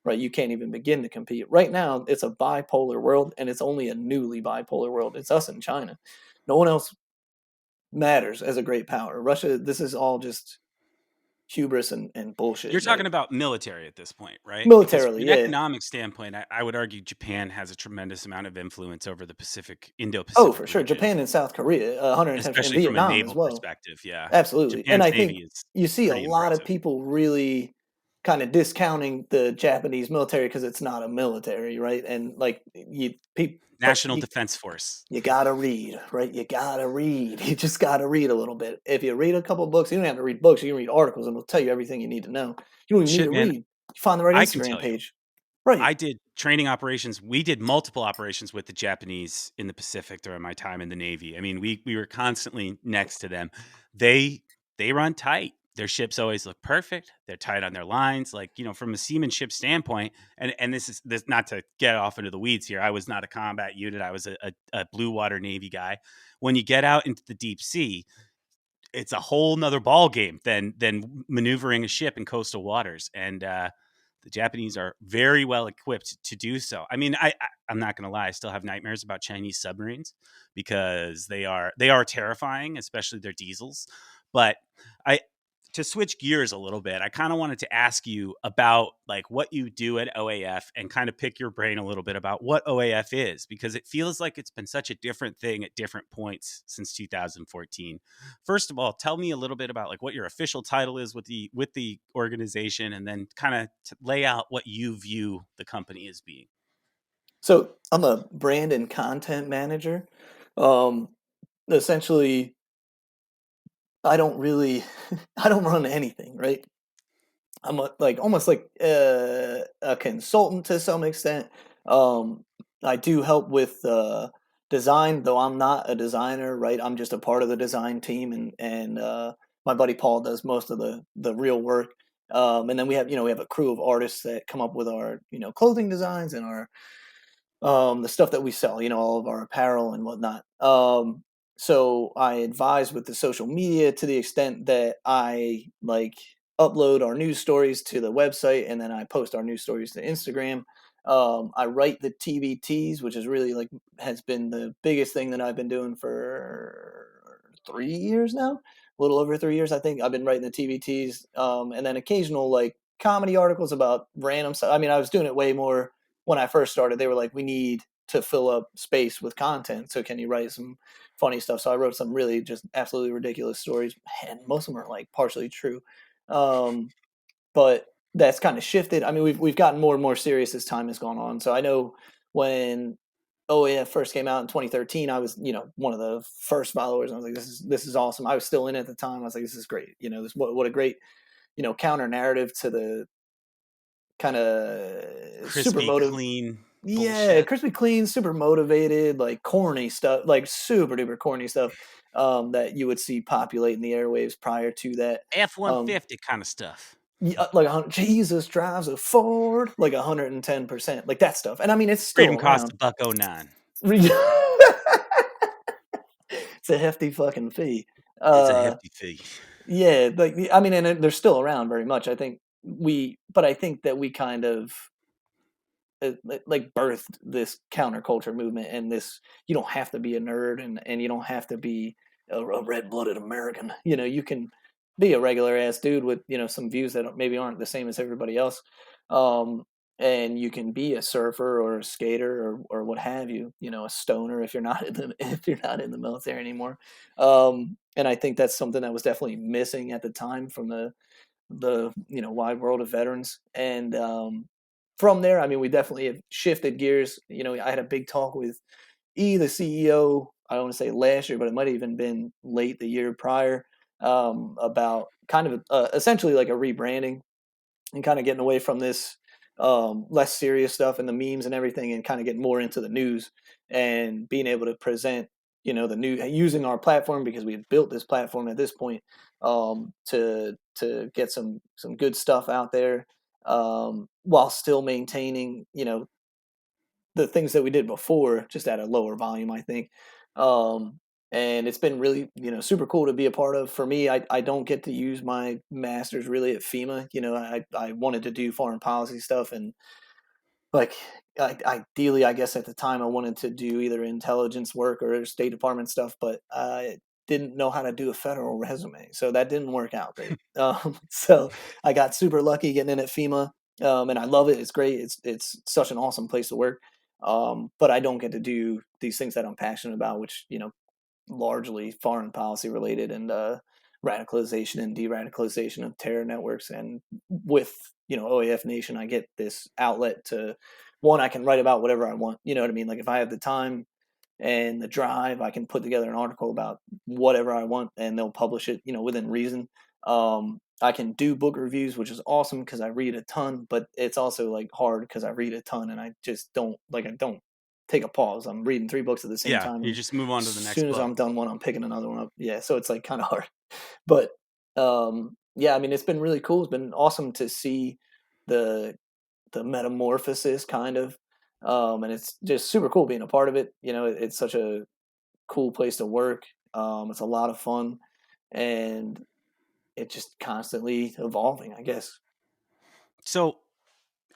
Right? You can't even begin to compete. Right now, it's a bipolar world, and it's only a newly bipolar world. It's us and China. No one else matters as a great power. Russia, this is all just hubris and bullshit. You're talking Like about military at this point, right? Because from militarily, an yeah. economic standpoint, I would argue Japan has a tremendous amount of influence over the Oh, Indo-Pacific for sure. region, Japan and South Korea, 110, and especially from a Vietnam as naval well. perspective. Yeah, Absolutely. And Japan's I navy think is you see a pretty lot of impressive. people really kind of discounting the Japanese military because it's not a military, right? And like but National Defense Force. you gotta read, right? You gotta read. You just gotta read a little bit. If you read a couple books, you don't have to read books. You can read articles, and it'll tell you everything you need to know. You don't even need Shit, to man, read. You find the right I can Instagram tell you. page, right? I did training operations. We did multiple operations with the Japanese in the Pacific during my time in the Navy. I mean, we were constantly next to them. They run tight. Their ships always look perfect. They're tight on their lines. Like, from a seamanship standpoint, and this is not to get off into the weeds here. I was not a combat unit. I was a blue water Navy guy. When you get out into the deep sea, it's a whole nother ball game than maneuvering a ship in coastal waters. And the Japanese are very well equipped to do so. I mean, I'm not going to lie. I still have nightmares about Chinese submarines because they are terrifying, especially their diesels. But I to switch gears a little bit, I kind of wanted to ask you about like what you do at OAF and kind of pick your brain a little bit about what OAF is, because it feels like it's been such a different thing at different points since 2014. First of all, tell me a little bit about like what your official title is with the organization, and then kind of lay out what you view the company as being. So I'm a brand and content manager. Um, Essentially, I don't really, I don't run anything, right? I'm like almost like a consultant to some extent. Um, I do help with design, though I'm not a designer, right? I'm just a part of the design team, and my buddy Paul does most of the real work. And then we have a crew of artists that come up with our clothing designs and our the stuff that we sell, all of our apparel and whatnot. So I advise with the social media to the extent that I like upload our news stories to the website, and then I post our news stories to Instagram. I write the TBTs, which is really like has been the biggest thing that I've been doing for 3 years now, a little over 3 years, I think. I've been writing the TBTs, and then occasional like comedy articles about random stuff. I mean, I was doing it way more when I first started. They were like, we need to fill up space with content. So can you write some funny stuff? So I wrote some really just absolutely ridiculous stories, and most of them are like partially true. Um, but that's kind of shifted. I mean, we've gotten more and more serious as time has gone on. So I know when OAF first came out in 2013, I was one of the first followers. And I was like, this is awesome. I was still in it at the time. I was like, this is great. This what a great counter narrative to the kind of super Crispy, motive. clean Yeah, bullshit. crispy clean, super motivated, like corny stuff, like super duper corny stuff that you would see populating the airwaves prior to that. F one Um, fifty kind of stuff. yeah, like Jesus drives a Ford, like 110%, like that stuff. And I mean, it's still Freedom cost around. a buck 09. It's a hefty fucking fee. It's a Uh, hefty fee. yeah, like I mean, and they're still around very much. But I think that we kind of like birthed this counterculture movement, and this you don't have to be a nerd, and you don't have to be a red-blooded American. You can be a regular ass dude with some views that maybe aren't the same as everybody else. um and you can be a surfer or a skater or what have you, a stoner if you're not in the if you're not in the military anymore. And I think that's something that was definitely missing at the time from the wide world of veterans. And from there, I mean, we definitely have shifted gears. I had a big talk with the CEO. I don't want to say last year, but it might have even been late the year prior, about kind of essentially like a rebranding and kind of getting away from this less serious stuff and the memes and everything, and kind of getting more into the news and being able to present the new using our platform, because we had built this platform at this point, to get some good stuff out there, while still maintaining the things that we did before, just at a lower volume, I think. Um, and it's been really, super cool to be a part of. For me, I don't get to use my master's really at FEMA. I wanted to do foreign policy stuff, and like ideally, I guess at the time I wanted to do either intelligence work or State Department stuff, but I didn't know how to do a federal resume, so that didn't work out great. So I got super lucky getting in at FEMA, and I love it. It's great. It's such an awesome place to work. But I don't get to do these things that I'm passionate about, which largely foreign policy related, and radicalization and de-radicalization of terror networks. And with, OAF Nation, I get this outlet to, one, I can write about whatever I want. You know what I mean? Like if I have the time and the drive, I can put together an article about whatever I want, and they'll publish it, within reason. I can do book reviews, which is awesome because I read a ton, but it's also like hard because I read a ton and I just don't I don't take a pause. I'm reading 3 books at the same Yeah, time, you and just move on to as the next soon as book. I'm done one, I'm picking another one up. Yeah, so it's like kind of hard, but yeah, I mean, it's been really cool. It's been awesome to see the metamorphosis, kind of, and it's just super cool being a part of it. It's such a cool place to work. It's a lot of fun, and it's just constantly evolving, I guess. So,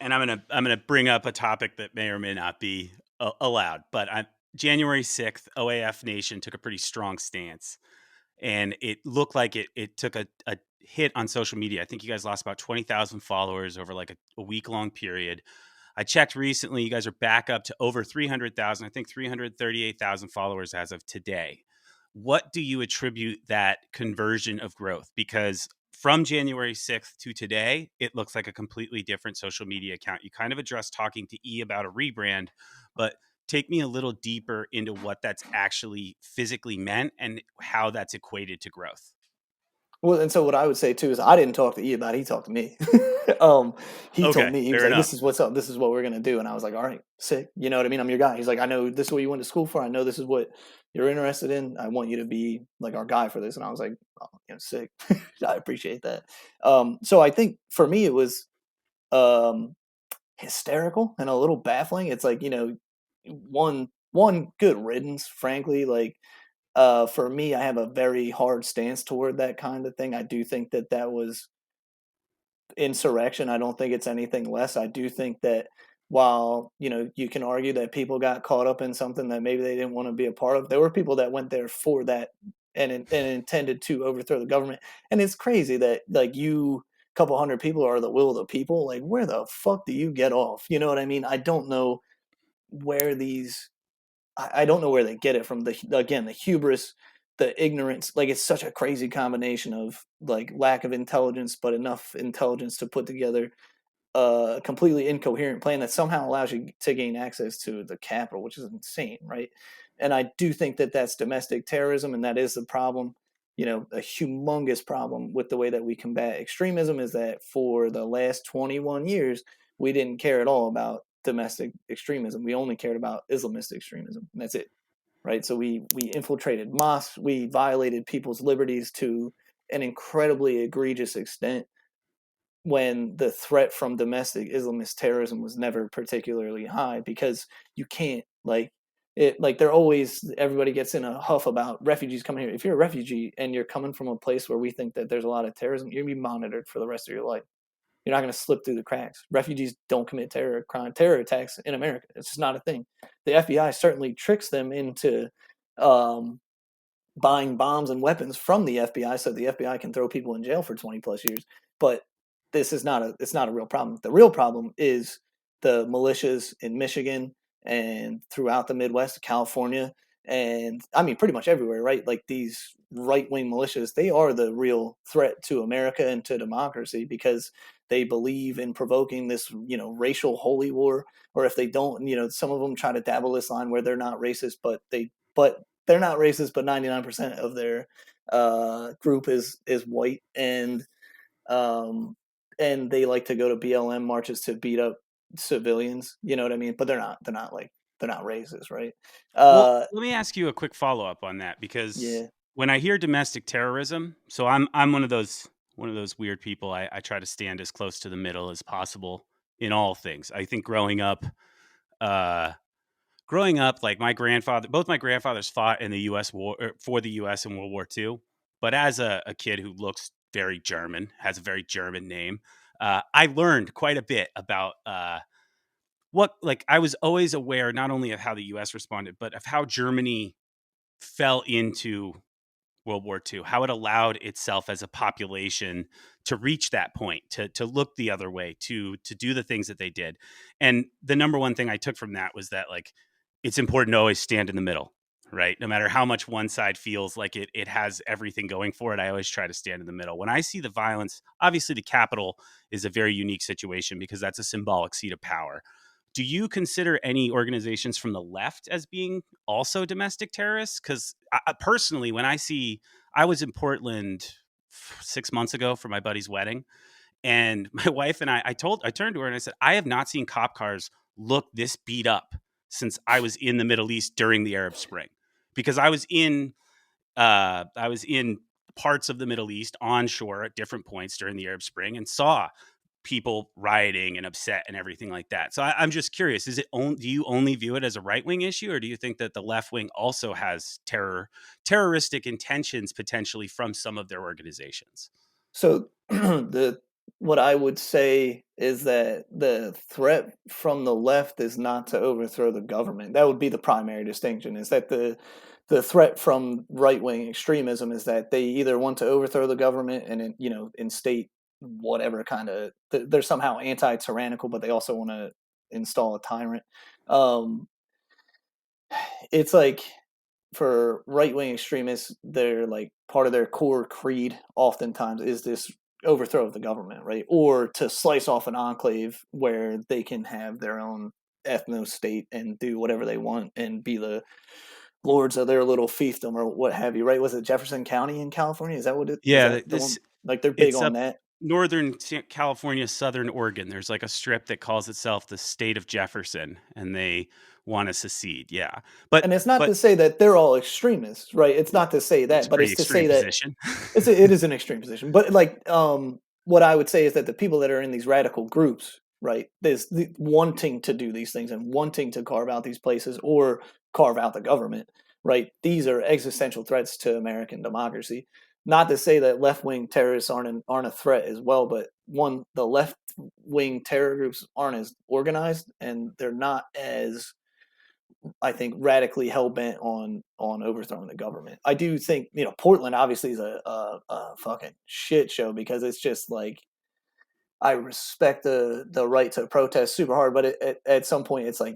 and I'm gonna bring up a topic that may or may not be allowed, but January 6th, OAF Nation took a pretty strong stance, and it looked like it took a hit on social media. I think you guys lost about 20,000 followers over like a week long period. I checked recently; you guys are back up to over 300,000. I think 338,000 followers as of today. What do you attribute that conversion of growth? Because from January 6th to today, it looks like a completely different social media account. You kind of addressed talking to E about a rebrand, but take me a little deeper into what that's actually physically meant and how that's equated to growth. Well, and so what I would say too is I didn't talk to E about it. He talked to me. He told Okay, me, he was fair like, enough. "This is what's up. This is what we're gonna do." And I was like, "All right, sick." You know what I mean? I'm your guy. He's like, "I know this is what you went to school for. I know this is what you're interested in. I want you to be like our guy for this." And I was like, "Oh, sick." I appreciate that. So I think for me it was um, hysterical and a little baffling. It's like, one good riddance, frankly. Like for me, I have a very hard stance toward that kind of thing. I do think that that was insurrection. I don't think it's anything less. I do think that while, you can argue that people got caught up in something that maybe they didn't want to be a part of, there were people that went there for that and intended to overthrow the government. And it's crazy that like couple hundred people are the will of the people. Like where the fuck do you get off? You know what I mean? I don't know where these I don't know where they get it from. The hubris, the ignorance. Like it's such a crazy combination of like lack of intelligence, but enough intelligence to put together a completely incoherent plan that somehow allows you to gain access to the capital, which is insane, right? And I do think that that's domestic terrorism, and that is the problem. A humongous problem with the way that we combat extremism is that for the last 21 years, we didn't care at all about domestic extremism. We only cared about Islamist extremism, and that's it, right? So we infiltrated mosques, we violated people's liberties to an incredibly egregious extent when the threat from domestic Islamist terrorism was never particularly high, because you can't like they're always, everybody gets in a huff about refugees coming here. If you're a refugee and you're coming from a place where we think that there's a lot of terrorism, you're gonna be monitored for the rest of your life. You're not going to slip through the cracks. Refugees don't commit terror attacks in America. It's just not a thing. The FBI certainly tricks them into um, buying bombs and weapons from the FBI so the FBI can throw people in jail for 20 plus years. But it's not a real problem. The real problem is the militias in Michigan and throughout the Midwest, California, and I mean pretty much everywhere, right? Like these right-wing militias, they are the real threat to America and to democracy because they believe in provoking this, racial holy war. Or if they don't, some of them try to dabble this line where they're not racist, but they're not racist, but 99% of their group is white, um, and they like to go to BLM marches to beat up civilians. You know what I mean? But they're not racist, right? Well, Uh, let me ask you a quick follow up on that, because yeah, when I hear domestic terrorism, so I'm one of those weird people. I try to stand as close to the middle as possible in all things. I think uh, growing up, like both my grandfathers fought in the U.S. war for the U.S. in World War II. But as a kid who looks very German, has a very German name, I learned quite a bit about what, like, I was always aware not only of how the U.S. responded, but of how Germany fell into World War II, how it allowed itself as a population to reach that point, to look the other way, to do the things that they did. And the number one thing I took from that was that, like, it's important to always stand in the middle, right? No matter how much one side feels like it has everything going for it, I always try to stand in the middle. When I see the violence, obviously the Capitol is a very unique situation because that's a symbolic seat of power. Do you consider any organizations from the left as being also domestic terrorists? Because personally, I was in Portland 6 months ago for my buddy's wedding, and my wife and I turned to her and I said, I have not seen cop cars look this beat up since I was in the Middle East during the Arab Spring, because I was in parts of the Middle East onshore at different points during the Arab Spring and saw people rioting and upset and everything like that. So I'm just curious: do you only view it as a right wing issue, or do you think that the left wing also has terroristic intentions potentially from some of their organizations? So the what I would say is that the threat from the left is not to overthrow the government. That would be the primary distinction. Is that the threat from right wing extremism is that they either want to overthrow the government and instate whatever kind of they're somehow anti tyrannical, but they also want to install a tyrant. Um, it's like for right wing extremists, they're like part of their core creed oftentimes is this overthrow of the government, right? Or to slice off an enclave where they can have their own ethno state and do whatever they want and be the lords of their little fiefdom or what have you, right? Was it Jefferson County in California? Is that what it is? Yeah, That the one this like they're big it's on up that? northern California, southern Oregon. There's like a strip that calls itself the state of Jefferson, and they want to secede. Yeah, And but it's not but to say that they're all extremists, right? It's not to say it's that, a but pretty it's to say extreme that position. it is an extreme position, but what I would say is that the people that are in these radical groups, right, wanting to do these things and wanting to carve out these places or carve out the government, right? These are existential threats to American democracy. Not to say that left wing terrorists aren't a threat as well, but one, the left wing terror groups aren't as organized and they're not as, I think, radically hell bent on overthrowing the government. I do think Portland obviously is a fucking shit show because it's just like I respect the right to protest super hard, but at some point it's like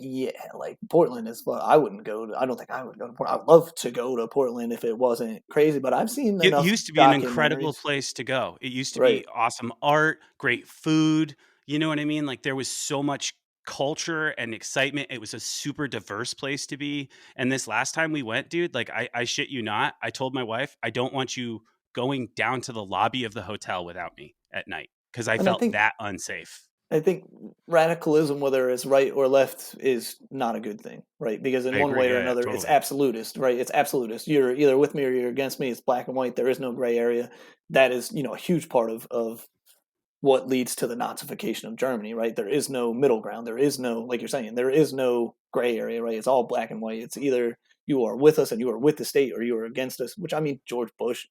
like Portland is. Well, I wouldn't go. I don't think I would go to Portland. I'd love to go to Portland if it wasn't crazy, but I've seen It enough used to be an incredible documentaries. place to go. It used to Right. be awesome art, great food. You know what I mean? Like there was so much culture and excitement. It was a super diverse place to be. And this last time we went, dude, like I shit you not, I told my wife, I don't want you going down to the lobby of the hotel without me at night because I And I felt think that unsafe. I think radicalism, whether it's right or left, is not a good thing, right? Because in I one agree. way or Yeah, yeah, another, it's totally. absolutist, right? It's absolutist. You're either with me or you're against me. It's black and white. There is no gray area. That is, a huge part of what leads to the Nazification of Germany, right? There is no middle ground. There is no, like you're saying, there is no gray area, right? It's all black and white. It's either you are with us and you are with the state, or you are against us. Which I mean, George Bush,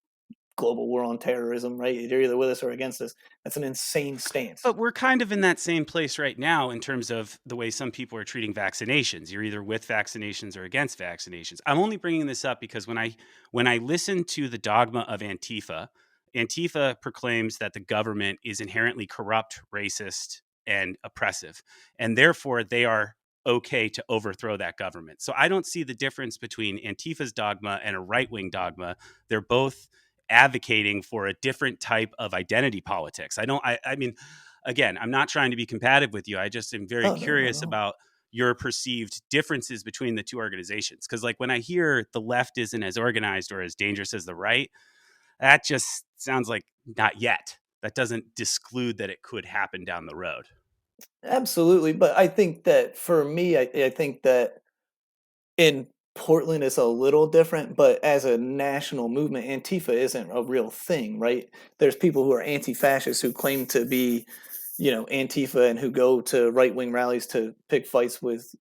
global war on terrorism, right? You're either with us or against us. That's an insane stance. But we're kind of in that same place right now in terms of the way some people are treating vaccinations. You're either with vaccinations or against vaccinations. I'm only bringing this up because when I listen to the dogma of Antifa, Antifa proclaims that the government is inherently corrupt, racist, and oppressive, and therefore they are okay to overthrow that government. So I don't see the difference between Antifa's dogma and a right-wing dogma. They're both advocating for a different type of identity politics. I mean, again, I'm not trying to be combative with you. I just am very Oh no, not at curious all. about your perceived differences between the two organizations. Because, like, when I hear the left isn't as organized or as dangerous as the right, that just sounds like not yet. That doesn't disclude that it could happen down the road. Absolutely, but I think that for me, I think that in Portland it's a little different, but as a national movement, Antifa isn't a real thing, right? There's people who are anti-fascists who claim to be, Antifa and who go to right-wing rallies to pick fights with,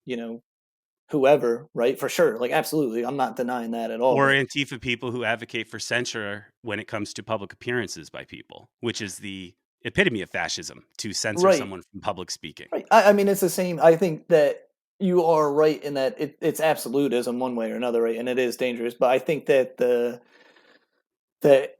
whoever, right? For sure, like absolutely, I'm not denying that at all. Or But Antifa people who advocate for censure when it comes to public appearances by people, which is the epitome of fascism, to censor right, someone from public speaking. right. I mean, it's the same. I think that you are right in that it's absolutism one way or another, right? And it is dangerous. But I think that that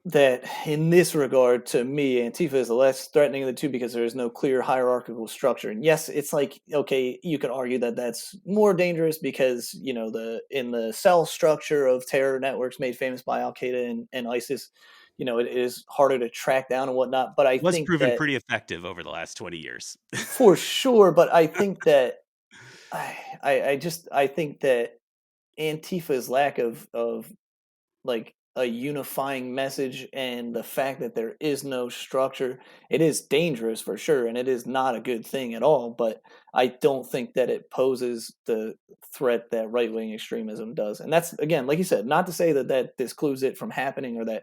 in this regard, to me, Antifa is the less threatening of the two because there is no clear hierarchical structure. And yes, it's like, okay, you could argue that that's more dangerous because, in the cell structure of terror networks made famous by Al Qaeda and ISIS, it is harder to track down and whatnot. But I Was think proven that pretty effective over the last 20 years. for sure, but I think that I think that Antifa's lack of like a unifying message and the fact that there is no structure, it is dangerous for sure, and it is not a good thing at all. But I don't think that it poses the threat that right wing extremism does. And that's, again, like you said, not to say that that discludes it from happening or that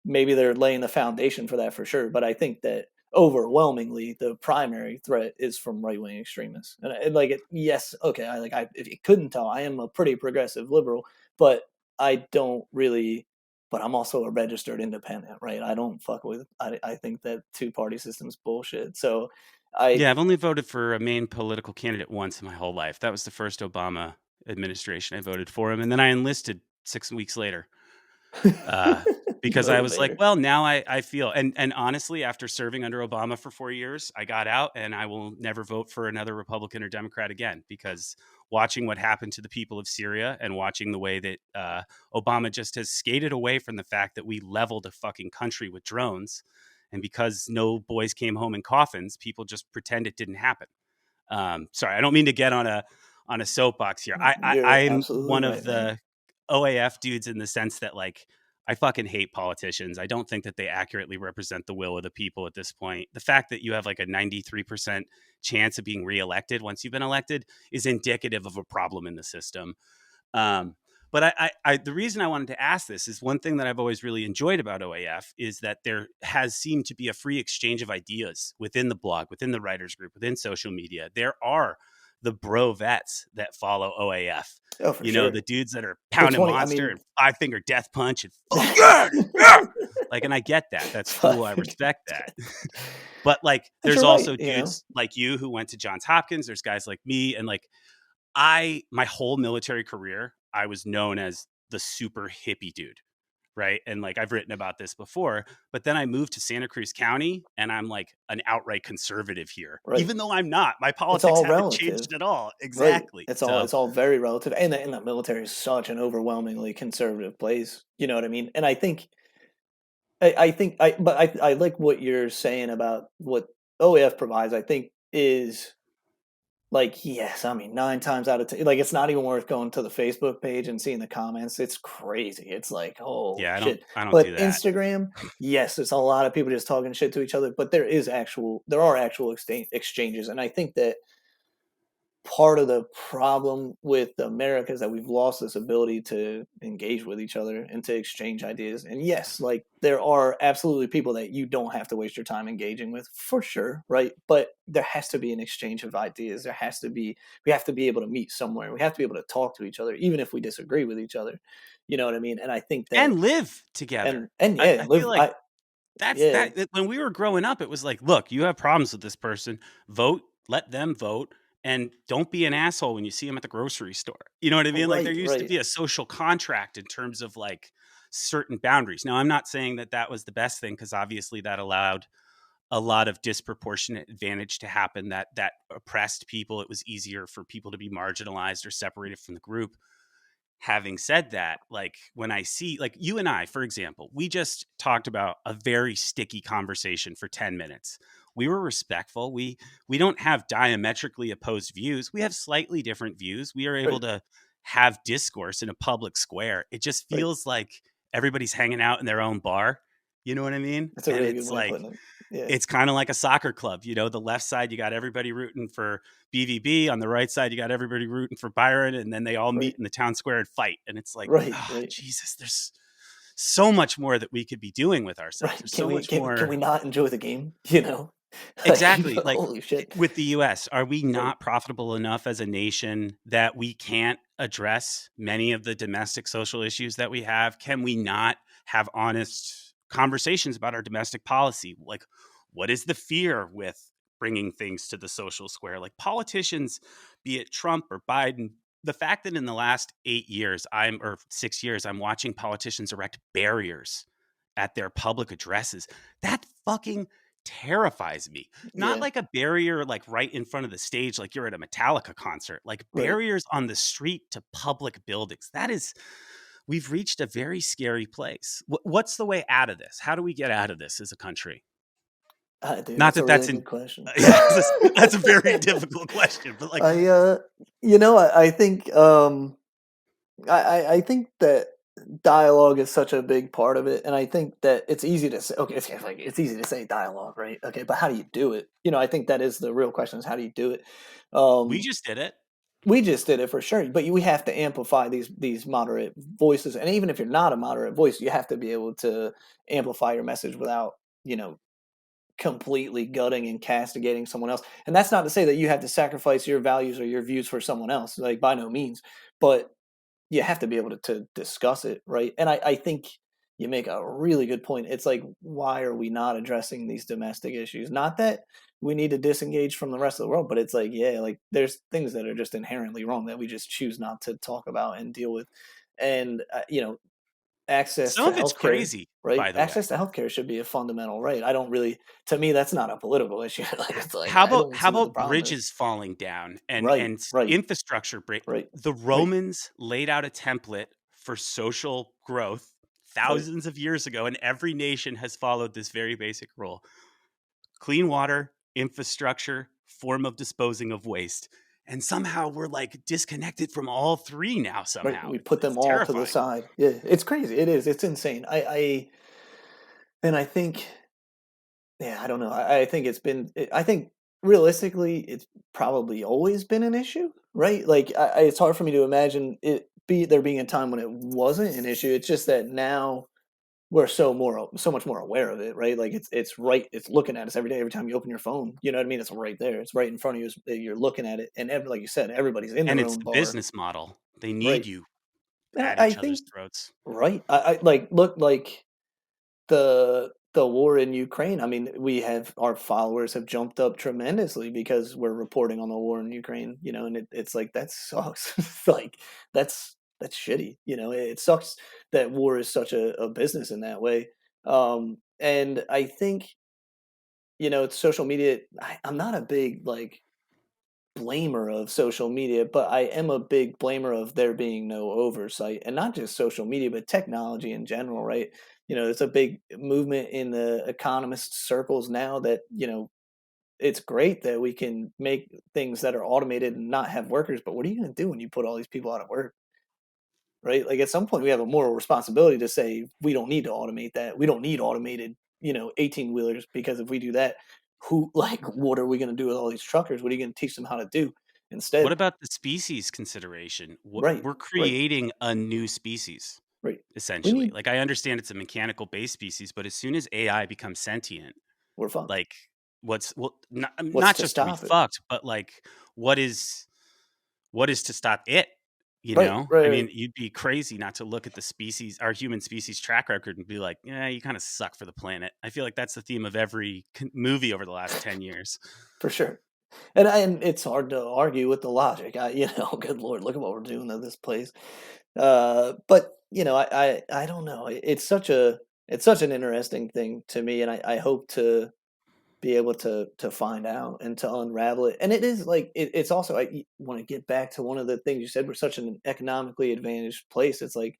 maybe they're laying the foundation for that for sure. But I think that overwhelmingly the primary threat is from right wing extremists. And like it, yes, okay, if you couldn't tell, I am a pretty progressive liberal, but I don't really, but I'm also a registered independent, right? I don't fuck with. I think that two party system's bullshit. So I Yeah, I've only voted for a main political candidate once in my whole life. That was the first Obama administration. I voted for him, and then I enlisted 6 weeks later uh, because I was like, motivator, well, now I feel and honestly, after serving under Obama for 4 years, I got out and I will never vote for another Republican or Democrat again because watching what happened to the people of Syria and watching the way that Obama just has skated away from the fact that we leveled a fucking country with drones, and because no boys came home in coffins, people just pretend it didn't happen. Sorry, I don't mean to get on a soapbox here. you're I'm absolutely one of right, man. the OAF dudes in the sense that like I fucking hate politicians. I don't think that they accurately represent the will of the people at this point. The fact that you have like a 93% chance of being reelected once you've been elected is indicative of a problem in the system. Um, but the reason I wanted to ask this is one thing that I've always really enjoyed about OAF is that there has seemed to be a free exchange of ideas within the blog, within the writers group, within social media. There are the bro vets that follow OAF. Oh, for You know, sure. the dudes that are The pounding 20. I monster mean, and five finger death punch and fuck yeah, yeah. Like, and I get that. That's cool. I 5 respect that. But like, but there's you're right. also dudes like you who went to Johns Hopkins. There's guys like me, and like my whole military career, I was known as the super hippie dude, right? And like I've written about this before, but then I moved to Santa Cruz County and I'm like an outright conservative here, Right. even though I'm not. My It's politics all haven't relative. changed at all. Right. Exactly. It's all So it's all very relative. And the military is such an overwhelmingly conservative place. You know what I mean? And I like what you're saying about what OAF provides. I think is like, yes, I mean, 9 times out of 10, like, it's not even worth going to the Facebook page and seeing the comments. It's crazy. It's like, holy yeah, shit. I don't do But that. Instagram, yes, there's a lot of people just talking shit to each other, but there are actual exchanges. And I think that part of the problem with America is that we've lost this ability to engage with each other and to exchange ideas. And yes, like there are absolutely people that you don't have to waste your time engaging with for sure, right? But there has to be an exchange of ideas. We have to be able to meet somewhere. We have to be able to talk to each other, even if we disagree with each other. You know what I mean? And I think that, And live together. and yeah, I feel live, like that's yeah, that when we were growing up, it was like, look, you have problems with this person, vote, let them vote, and don't be an asshole when you see them at the grocery store. You know what I mean? Like there right, used to right, be a social contract in terms of like certain boundaries. Now, I'm not saying that that was the best thing because obviously that allowed a lot of disproportionate advantage to happen that oppressed people. It was easier for people to be marginalized or separated from the group. Having said that, like when I see like you and I, for example, we just talked about a very sticky conversation for 10 minutes. We were respectful. We don't have diametrically opposed views. We have slightly different views. We are able right, to have discourse in a public square. It just right. feels like everybody's hanging out in their own bar. You know what I mean? That's a And really good it's way of like putting it. Yeah, it's kind of like a soccer club. You know, the left side, you got everybody rooting for BVB. On the right side, you got everybody rooting for Byron. And then they all meet right, in the town square and fight. And it's like, right, oh, right. Jesus, there's so much more that we could be doing with ourselves. Right. There's Can so we much can we more. not enjoy the game? You know? Like, Exactly. Like holy shit. with the US, are we Right. not profitable enough as a nation that we can't address many of the domestic social issues that we have? Can we not have honest conversations about our domestic policy? Like, what is the fear with bringing things to the social square? Like, politicians, be it Trump or Biden, the fact that in the last 8 years, or 6 years, I'm watching politicians erect barriers at their public addresses, that fucking terrifies me. Not Yeah, like a barrier like right in front of the stage, like you're at a Metallica concert, like right. barriers on the street to public buildings. We've reached a very scary place. What's the way out of this? How do we get out of this as a country? Dude, Not that's a that really that's good in, question. yeah, that's a very difficult question, but like, I I think I think that dialogue is such a big part of it, and I think that it's easy to say. Okay, it's easy to say dialogue, right? Okay, but how do you do it? I think that is the real question: is how do you do it? we Um, just did it. we just did it for sure, but we have to amplify these moderate voices, and even if you're not a moderate voice, you have to be able to amplify your message without you know completely gutting and castigating someone else. And that's not to say that you have to sacrifice your values or your views for someone else, like by no means. But you have to be able to discuss it, right? And I think you make a really good point. It's like, why are we not addressing these domestic issues? Not that we need to disengage from the rest of the world, but it's like, yeah, like there's things that are just inherently wrong that we just choose not to talk about and deal with. And access Some to of it's healthcare, crazy, right? by the way. Access to healthcare should be a fundamental right. I don't really, to me, that's not a political issue. Like it's like How I about don't how see what the about problem is. bridges falling down and Right, right, infrastructure break? right, The right, Romans laid out a template for social growth right. thousands of years ago, and every nation has followed this very basic rule: clean water, infrastructure, form of disposing of waste. And somehow we're like disconnected from all three now. Right. Somehow We it's put them it's all to the terrifying. side. Yeah, it's crazy. It is. It's insane. And I think, yeah, I don't know. I think I think realistically, it's probably always been an issue, right? Like, it's hard for me to imagine there being a time when it wasn't an issue. It's just that now we're so much more aware of it, right? Like it's right, it's looking at us every day, every time you open your phone. You know what I mean? It's right there. It's right in front of you. You're looking at it, and like you said, everybody's in And their it's own the bar, business model. They need right? you And at I each other's think throats. right. I like look like the war in Ukraine. I mean, we have our followers have jumped up tremendously because we're reporting on the war in Ukraine. And it's like that sucks. Like that's shitty. It sucks that war is such a business in that way. And I think it's social media. I'm not a big like blamer of social media, but I am a big blamer of there being no oversight, and not just social media, but technology in general, right? It's a big movement in the economist circles now that, it's great that we can make things that are automated and not have workers, but what are you going to do when you put all these people out of work, right? Like at some point we have a moral responsibility to say we don't need to automate that. We don't need automated, 18 wheelers, because if we do that, what are we going to do with all these truckers? What are you going to teach them how to do What instead? about the species consideration? Right, We're right, creating a new species, right. We essentially. need Like, I understand it's a mechanical based species, but as soon as AI becomes sentient, we're fucked. like, not, What's not to just are we stop it? fucked, but like, what is what is to stop it? You Right, know, right, I right. mean, you'd be crazy not to look at the species, our human species track record, and be like, yeah, you kind of suck for the planet. I feel like that's the theme of every movie over the last 10 years. For sure. And it's hard to argue with the logic. Good lord, look at what we're doing to this place. But I don't know. It's such an interesting thing to me, and I hope to be able to find out and to unravel it. And it is like it's also I want to get back to one of the things you said. We're such an economically advantaged place. It's like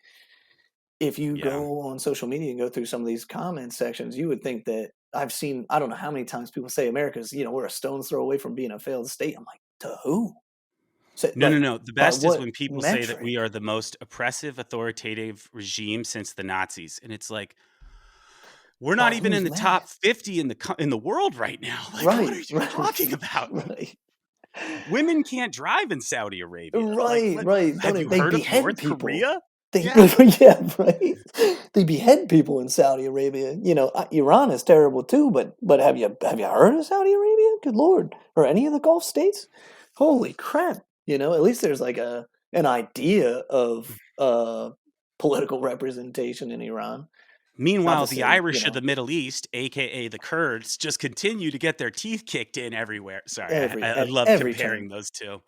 if you Yeah. go on social media and go through some of these comment sections, you would think that I've seen, I don't know how many times people say America's, we're a stone's throw away from being a failed state. I'm like, to who? So, No, no, like, no. The by best is what when people say that we metric? are the most oppressive, authoritative regime since the Nazis, and it's like we're not By even in whose the top math? 50 in the world right now. Like, what are Right, you right, talking about? right, Women can't drive in Saudi Arabia. Like, right, what? right. Don't Have they, you they heard of behead North people? Korea? They, Yeah. yeah, right. They behead people in Saudi Arabia. Iran is terrible too. But have you heard of Saudi Arabia? Good lord, or any of the Gulf states? Holy crap! At least there's like an idea of political representation in Iran. Not to Meanwhile, the say Irish of the Middle East, aka the Kurds, just continue to get their teeth kicked in everywhere. Sorry, I at love every turn. comparing those two.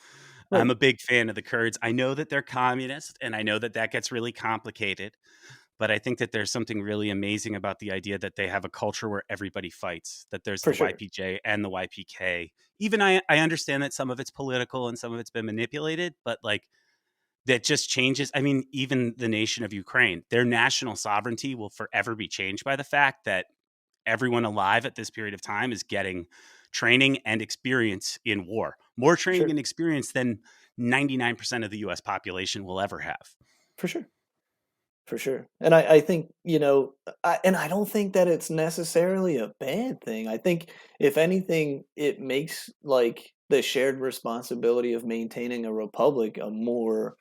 I'm Right. a big fan of the Kurds. I know that they're communist, and I know that that gets really complicated. But I think that there's something really amazing about the idea that they have a culture where everybody fights, that there's For the sure. YPJ and the YPK. Even I understand that some of it's political and some of it's been manipulated, but like that just changes. I mean, even the nation of Ukraine, their national sovereignty will forever be changed by the fact that everyone alive at this period of time is getting training and experience in war, more For training sure. and experience than 99% of the US population will ever have. For sure. For sure. And I think, and I don't think that it's necessarily a bad thing. I think if anything, it makes like the shared responsibility of maintaining a republic a more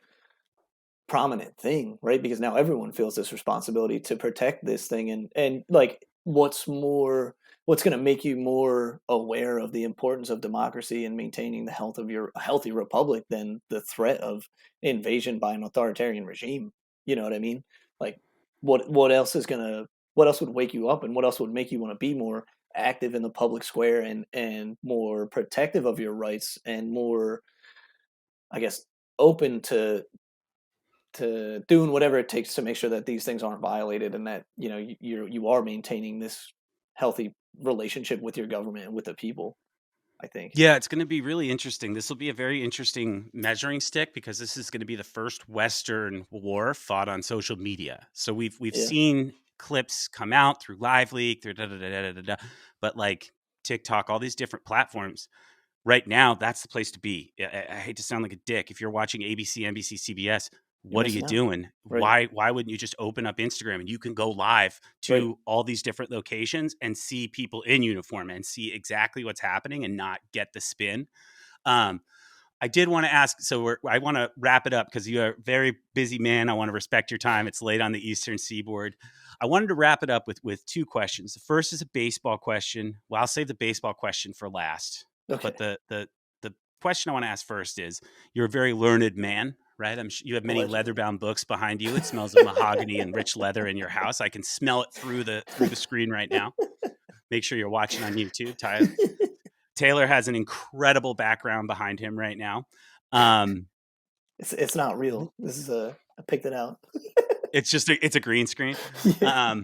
prominent thing, right? Because now everyone feels this responsibility to protect this thing, and like what's going to make you more aware of the importance of democracy and maintaining the health of your a healthy republic than the threat of invasion by an authoritarian regime. You know what I mean? Like what else is going to what else would wake you up and what else would make you want to be more active in the public square and more protective of your rights and more, I guess, open to doing whatever it takes to make sure that these things aren't violated and that you are maintaining this healthy relationship with your government and with the people, I think. Yeah, it's going to be really interesting. This will be a very interesting measuring stick because this is going to be the first Western war fought on social media. So we've Yeah. seen clips come out through Live Leak, through but like TikTok, all these different platforms. Right now, that's the place to be. I hate to sound like a dick. If you're watching ABC, NBC, CBS, You're what are you missing out. doing? Right. Why wouldn't you just open up Instagram and you can go live Right. to all these different locations and see people in uniform and see exactly what's happening and not get the spin? Um, I did want to ask, so I want to wrap it up because you're a very busy man. I want to respect your time. It's late on the Eastern Seaboard. I wanted to wrap it up with two questions. The first is a baseball question. Well, I'll save the baseball question for last. Okay. But the question I want to ask first is: you're a very learned man, right? You have many Allegedly. leather-bound books behind you. It smells of mahogany and rich leather in your house. I can smell it through the screen right now. Make sure you're watching on YouTube. Taylor has an incredible background behind him right now. Um, It's not real. This is a I picked it out. it's a green screen. Yeah.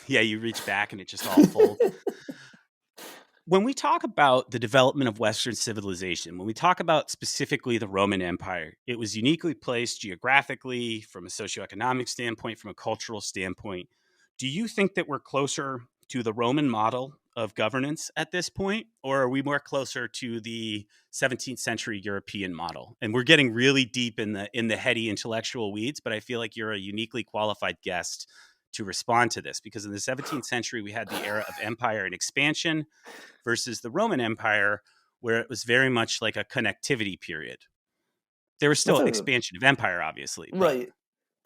Yeah, you reach back and it just all folds. When we talk about the development of Western civilization, when we talk about specifically the Roman Empire, it was uniquely placed geographically, from a socioeconomic standpoint, from a cultural standpoint. Do you think that we're closer to the Roman model of governance at this point, or are we more closer to the 17th century European model? And we're getting really deep in the heady intellectual weeds, but I feel like you're a uniquely qualified guest to respond to this because in the 17th century we had the era of empire and expansion versus the Roman Empire, where it was very much like a connectivity period. There was That's still a expansion of empire, obviously, but right.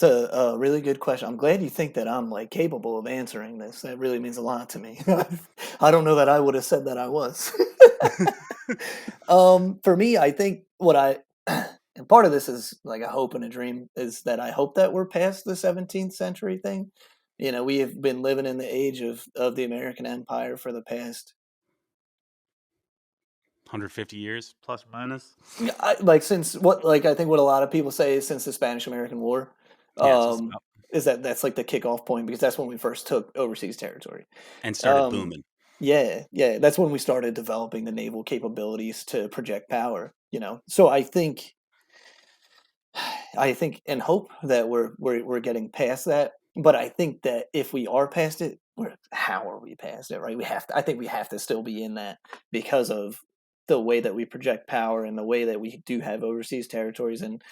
It's a really good question. I'm glad you think that I'm like capable of answering this. That really means a lot to me. I don't know that I would have said that I was. For me, I think what I and part of this is like a hope and a dream is that I hope that we're past the 17th century thing. We have been living in the age of the American Empire for the past 150 years plus minus. yeah, since I think what a lot of people say is since the Spanish American War, Yeah, just um, about. is that's like the kickoff point because that's when we first took overseas territory. And started Um, booming. yeah, yeah, that's when we started developing the naval capabilities to project power. So I think and hope that we're getting past that. But I think that if we are past it, how are we past it? Right? I think we have to still be in that because of the way that we project power and the way that we do have overseas territories and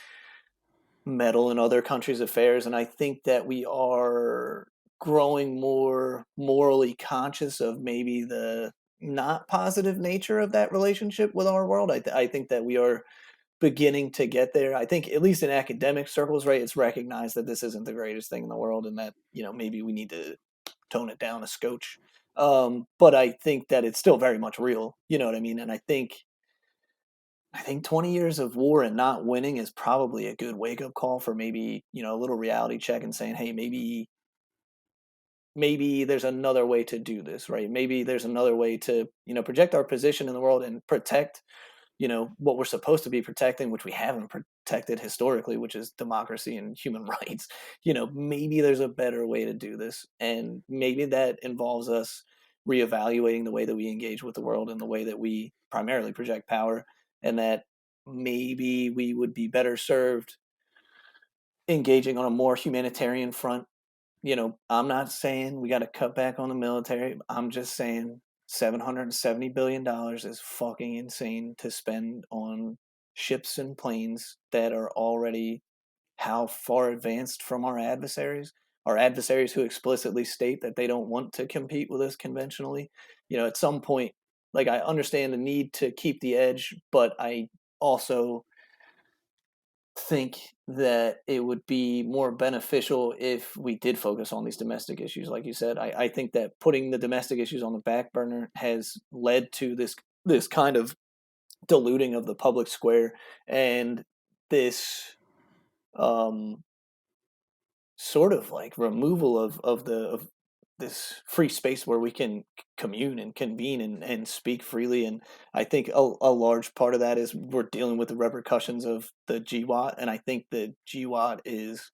meddle in other countries' affairs. And I think that we are growing more morally conscious of maybe the not positive nature of that relationship with our world. I think that we are beginning to get there. I think at least in academic circles, right, it's recognized that this isn't the greatest thing in the world and that, maybe we need to tone it down a scotch. But I think that it's still very much real. You know what I mean? And I think 20 years of war and not winning is probably a good wake up call for maybe, a little reality check and saying, hey, maybe there's another way to do this, right? Maybe there's another way to, project our position in the world and protect what we're supposed to be protecting, which we haven't protected historically, which is democracy and human rights. Maybe there's a better way to do this, and maybe that involves us reevaluating the way that we engage with the world and the way that we primarily project power, and that maybe we would be better served engaging on a more humanitarian front. I'm not saying we got to cut back on the military. I'm just saying $770 billion is fucking insane to spend on ships and planes that are already how far advanced from our adversaries who explicitly state that they don't want to compete with us conventionally. At some point, like, I understand the need to keep the edge, but I also think that it would be more beneficial if we did focus on these domestic issues. Like you said, I think that putting the domestic issues on the back burner has led to this kind of diluting of the public square, and this um sort of like removal of this free space where we can commune and convene and speak freely. And I think a large part of that is we're dealing with the repercussions of the GWAT, and I think the GWAT is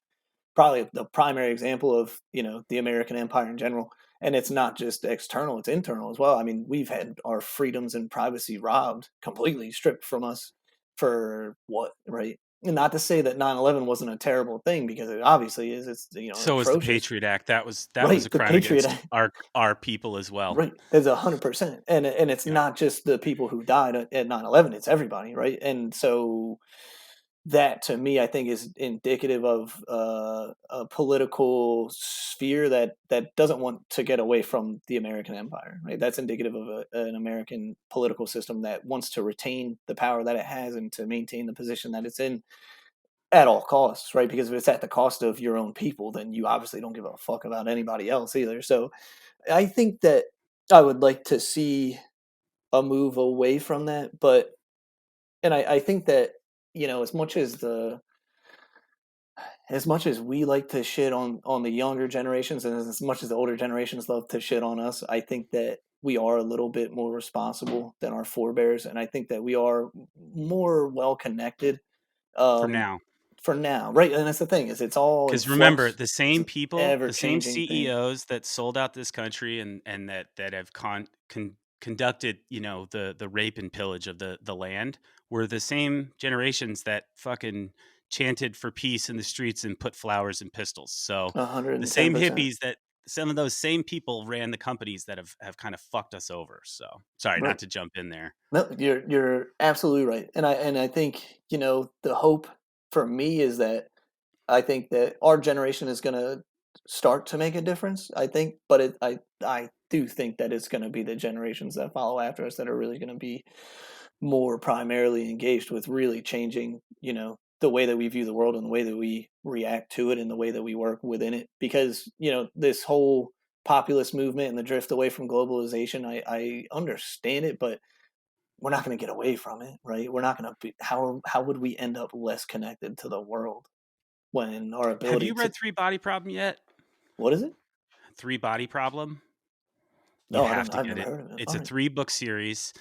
probably the primary example of the American empire in general. And it's not just external, it's internal as well. I mean, we've had our freedoms and privacy robbed, completely stripped from us, for what, right? And not to say that 9/11 wasn't a terrible thing, because it obviously is. It's So was the atrocious. Patriot Act. That was Right, a the crime Patriot against Act. our people as well. Right, there's 100%, and it's Yeah. not just the people who died at 9/11; it's everybody, right? And so that, to me, I think is indicative of a political sphere that doesn't want to get away from the American empire, right? That's indicative of an American political system that wants to retain the power that it has and to maintain the position that it's in at all costs, right? Because if it's at the cost of your own people, then you obviously don't give a fuck about anybody else either. So I think that I would like to see a move away from that, but and I think that as much as we like to shit on the younger generations, and as much as the older generations love to shit on us, I think that we are a little bit more responsible than our forebears, and I think that we are more well connected, For um, now. for now, right? And that's the thing, is it's all in Because remember, flux. the It's same an people, ever the same changing thing. CEOs that sold out this country and that have conducted, the rape and pillage of the land, were the same generations that fucking chanted for peace in the streets and put flowers and pistols. So the same 110%. hippies that some of those same people ran the companies that have kind of fucked us over. So sorry, Right. not to jump in there. No, you're absolutely right, and I think the hope for me is that I think that our generation is going to start to make a difference. I think, but I do think that it's going to be the generations that follow after us that are really going to be more primarily engaged with really changing, the way that we view the world and the way that we react to it and the way that we work within it. Because this whole populist movement and the drift away from globalization, I understand it, but we're not going to get away from it, right? We're not going to be. How would we end up less connected to the world when our Have ability you to, read Three Body Problem yet? what is it? Three Body Problem? You No, I have don't. to I've get never it. heard of it. It's All a right. 3-book series.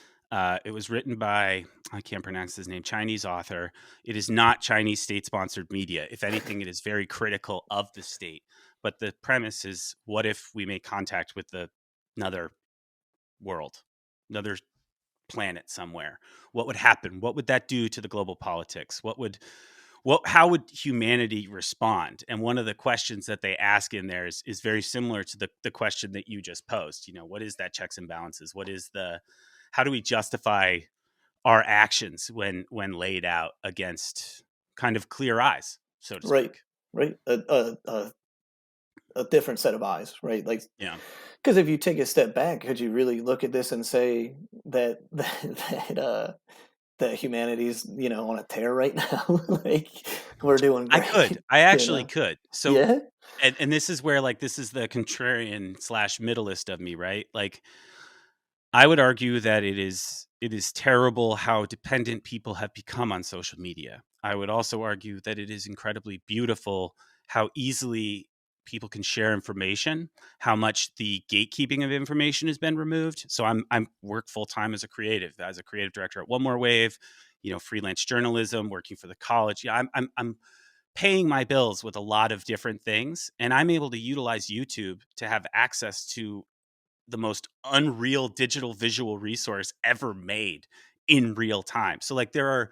It was written by, I can't pronounce his name, Chinese author. It is not Chinese state-sponsored media. If anything, it is very critical of the state. But the premise is, what if we make contact with another world, another planet somewhere? What would happen? What would that do to the global politics? How would humanity respond? And one of the questions that they ask in there is very similar to the question that you just posed. What is that checks and balances? How do we justify our actions when laid out against kind of clear eyes, so to Right. speak? Right. A different set of eyes, right? Like, Yeah. because if you take a step back, could you really look at this and say that that humanity's on a tear right now? Like, we're doing I great, could. I you actually know? could. So Yeah. and this is where, like, this is the contrarian slash middleist of me, right? Like, I would argue that it is terrible how dependent people have become on social media. I would also argue that it is incredibly beautiful how easily people can share information, how much the gatekeeping of information has been removed. So I'm work full time as a creative director at One More Wave, freelance journalism, working for the college. Yeah, I'm paying my bills with a lot of different things, and I'm able to utilize YouTube to have access to the most unreal digital visual resource ever made in real time. So like there are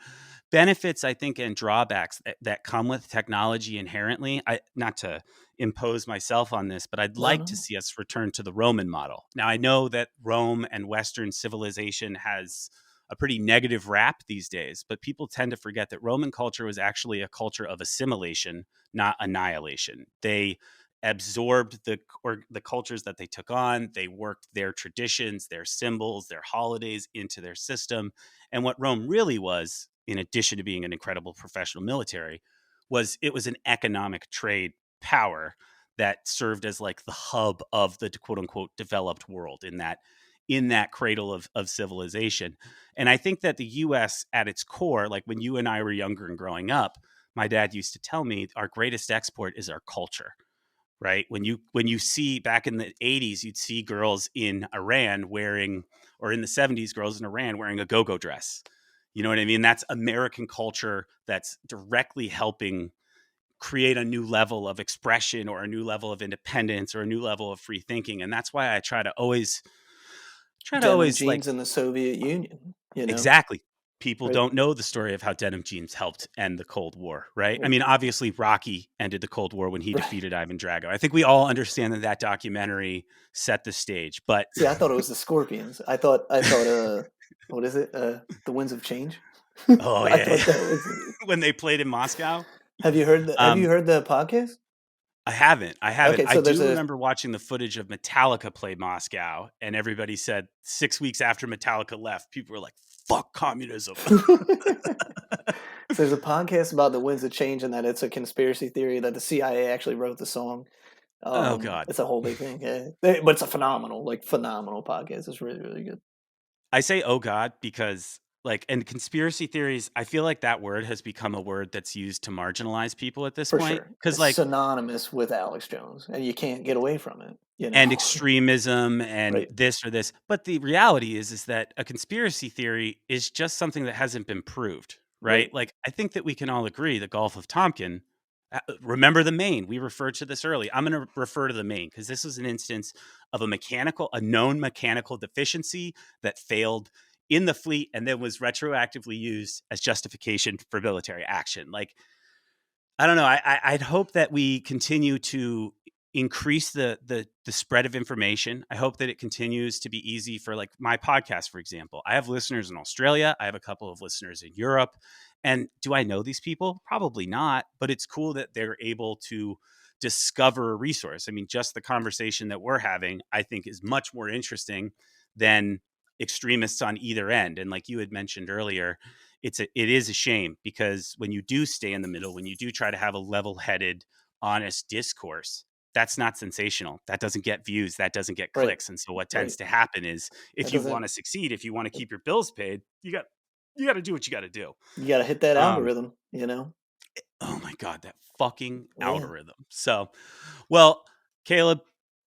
benefits, I think, and drawbacks that come with technology inherently. I not to impose myself on this, but I'd No, like to no. see us return to the Roman model. Now I know that Rome and Western civilization has a pretty negative rap these days, but people tend to forget that Roman culture was actually a culture of assimilation, not annihilation. They absorbed the cultures that they took on. They worked their traditions, their symbols, their holidays into their system. And what Rome really was, in addition to being an incredible professional military, was it was an economic trade power that served as like the hub of the quote unquote developed world in that cradle of civilization. And I think that the US at its core, like when you and I were younger and growing up, my dad used to tell me our greatest export is our culture, right? When you see back in the 80s, you'd see girls in Iran wearing, or in the 70s, girls in Iran wearing a go-go dress. You know what I mean? That's American culture that's directly helping create a new level of expression or a new level of independence or a new level of free thinking. And that's why I Denim try to always like jeans in the Soviet Union, exactly. People right? don't know the story of how denim jeans helped end the Cold War, right? I Right. mean, obviously, Rocky ended the Cold War when he Right. defeated Ivan Drago. I think we all understand that documentary set the stage, but See, I thought it was the Scorpions. I thought what is it? The Winds of Change? oh I yeah, thought that was when they played in Moscow. have you Um, heard the podcast? I haven't. I haven't. Okay, I so there's do a remember watching the footage of Metallica play Moscow, and everybody said 6 weeks after Metallica left, people were like, "Fuck communism." so there's a podcast about the Winds of Change and that it's a conspiracy theory that the CIA actually wrote the song. Oh God. It's a whole big thing. Yeah. But it's a phenomenal podcast. It's really, really good. I say "oh God" because like and conspiracy theories, I feel like that word has become a word that's used to marginalize people at this For point. sure. Because It's like synonymous with Alex Jones, and you can't get away from it, and extremism and Right. this or this. But the reality is that a conspiracy theory is just something that hasn't been proved, right? Right. Like I think that we can all agree the Gulf of Tonkin. Remember the Maine? We referred to this early. I'm going to refer to the Maine because this is an instance of a known mechanical deficiency that failed in the fleet and then was retroactively used as justification for military action. Like I don't know. I'd hope that we continue to increase the spread of information. I hope that it continues to be easy for like my podcast, for example. I have listeners in Australia. I have a couple of listeners in Europe. And do I know these people? Probably not. But it's cool that they're able to discover a resource. I mean, just the conversation that we're having, I think, is much more interesting than extremists on either end. And like you had mentioned earlier, it is a shame because when you do stay in the middle, when you do try to have a level-headed, honest discourse, that's not sensational. That doesn't get views. That doesn't get Right. clicks. And so what Right. tends to happen is That if you want doesn't to succeed, if you want to keep your bills paid, you got to do what you got to do. you gotta hit that Um, algorithm. oh my god, that fucking Yeah. algorithm. So, well, Caleb,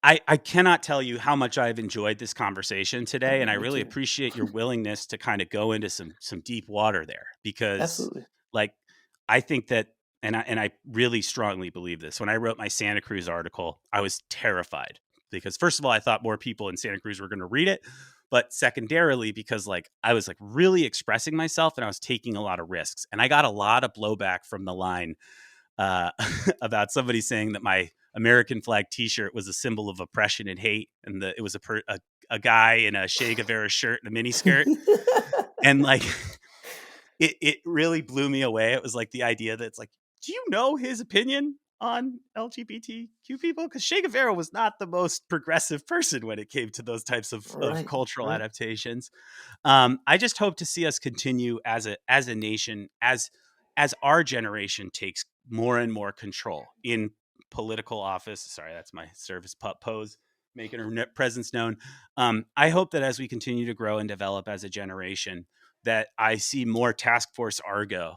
I cannot tell you how much I've enjoyed this conversation today, and I Me really too. appreciate your willingness to kind of go into some deep water there because Absolutely. like I think that and I really strongly believe this. When I wrote my Santa Cruz article, I was terrified because first of all, I thought more people in Santa Cruz were going to read it, but secondarily because like I was like really expressing myself and I was taking a lot of risks. And I got a lot of blowback from the line uh, about somebody saying that my American flag T-shirt was a symbol of oppression and hate, and it was a guy in a Che Guevara shirt and a mini skirt, and like it really blew me away. It was like the idea that it's like, do you know his opinion on LGBTQ people? Because Che Guevara was not the most progressive person when it came to those types of Right. cultural Right. adaptations. I just hope to see us continue as a nation, as our generation takes more and more control in political office. Sorry, that's my service pup pose, making her presence known. I hope that as we continue to grow and develop as a generation, that I see more Task Force Argo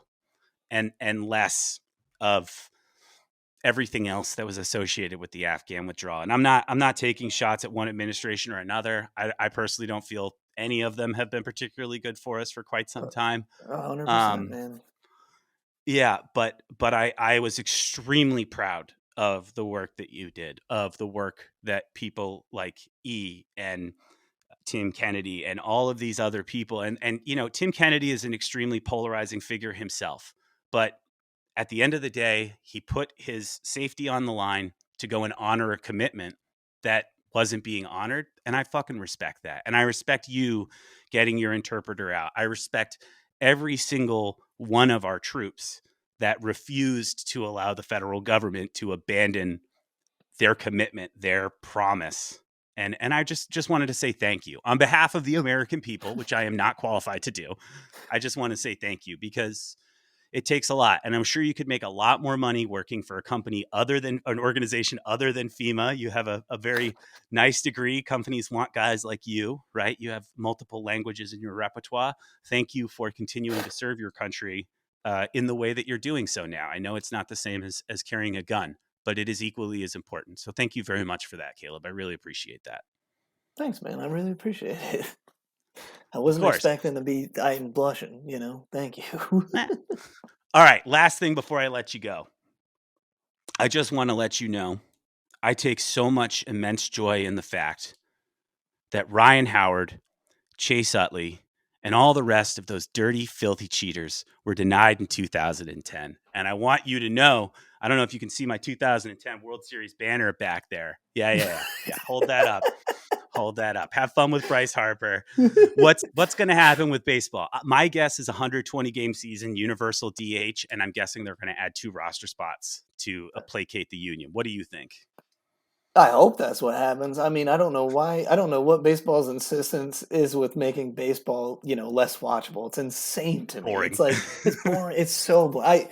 and less of everything else that was associated with the Afghan withdrawal. And I'm not taking shots at one administration or another. I personally don't feel any of them have been particularly good for us for quite some time. 100%, Um, man. yeah, but I was extremely proud of the work that you did, of the work that people like E and Tim Kennedy and all of these other people. And Tim Kennedy is an extremely polarizing figure himself. But at the end of the day, he put his safety on the line to go and honor a commitment that wasn't being honored. And I fucking respect that. And I respect you getting your interpreter out. I respect every single one of our troops that refused to allow the federal government to abandon their commitment, their promise. And I just wanted to say thank you on behalf of the American people, which I am not qualified to do. I just want to say thank you because it takes a lot. And I'm sure you could make a lot more money working for a company other than an organization other than FEMA. You have a very nice degree. Companies want guys like you, right? You have multiple languages in your repertoire. Thank you for continuing to serve your country in the way that you're doing so now. I know it's not the same as carrying a gun, but it is equally as important. So thank you very much for that, Caleb. I really appreciate that. Thanks, man. I really appreciate it. I Of wasn't course. expecting to be I'm blushing, Thank you. All right. Last thing before I let you go. I just want to let you know I take so much immense joy in the fact that Ryan Howard, Chase Utley, and all the rest of those dirty, filthy cheaters were denied in 2010. And I want you to know, I don't know if you can see my 2010 World Series banner back there. Yeah. Hold that up. Hold that up. Have fun with Bryce Harper. What's going to happen with baseball? My guess is 120 game season, universal DH, and I'm guessing they're going to add 2 roster spots to placate the union. What do you think? I hope that's what happens. I mean, I don't know why. I don't know what baseball's insistence is with making baseball, less watchable. It's insane to me. Boring. It's like it's boring. It's so boring.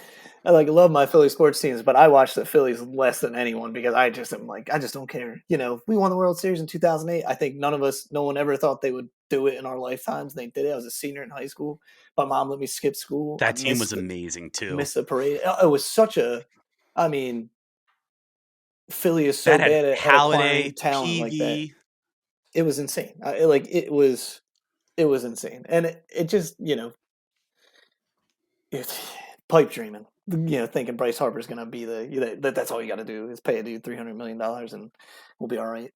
I love my Philly sports teams, but I watch the Phillies less than anyone because I just don't care. We won the World Series in 2008. I think no one ever thought they would do it in our lifetimes. They did it. I was a senior in high school. My mom let me skip school. That team was amazing too. Missed the parade. It was such I mean, Philly is so bad at acquiring talent like that. It was insane. It was insane, and it just it's pipe dreaming. Thinking Bryce Harper's gonna be that's all you got to do is pay a dude $300 million and we'll be all right.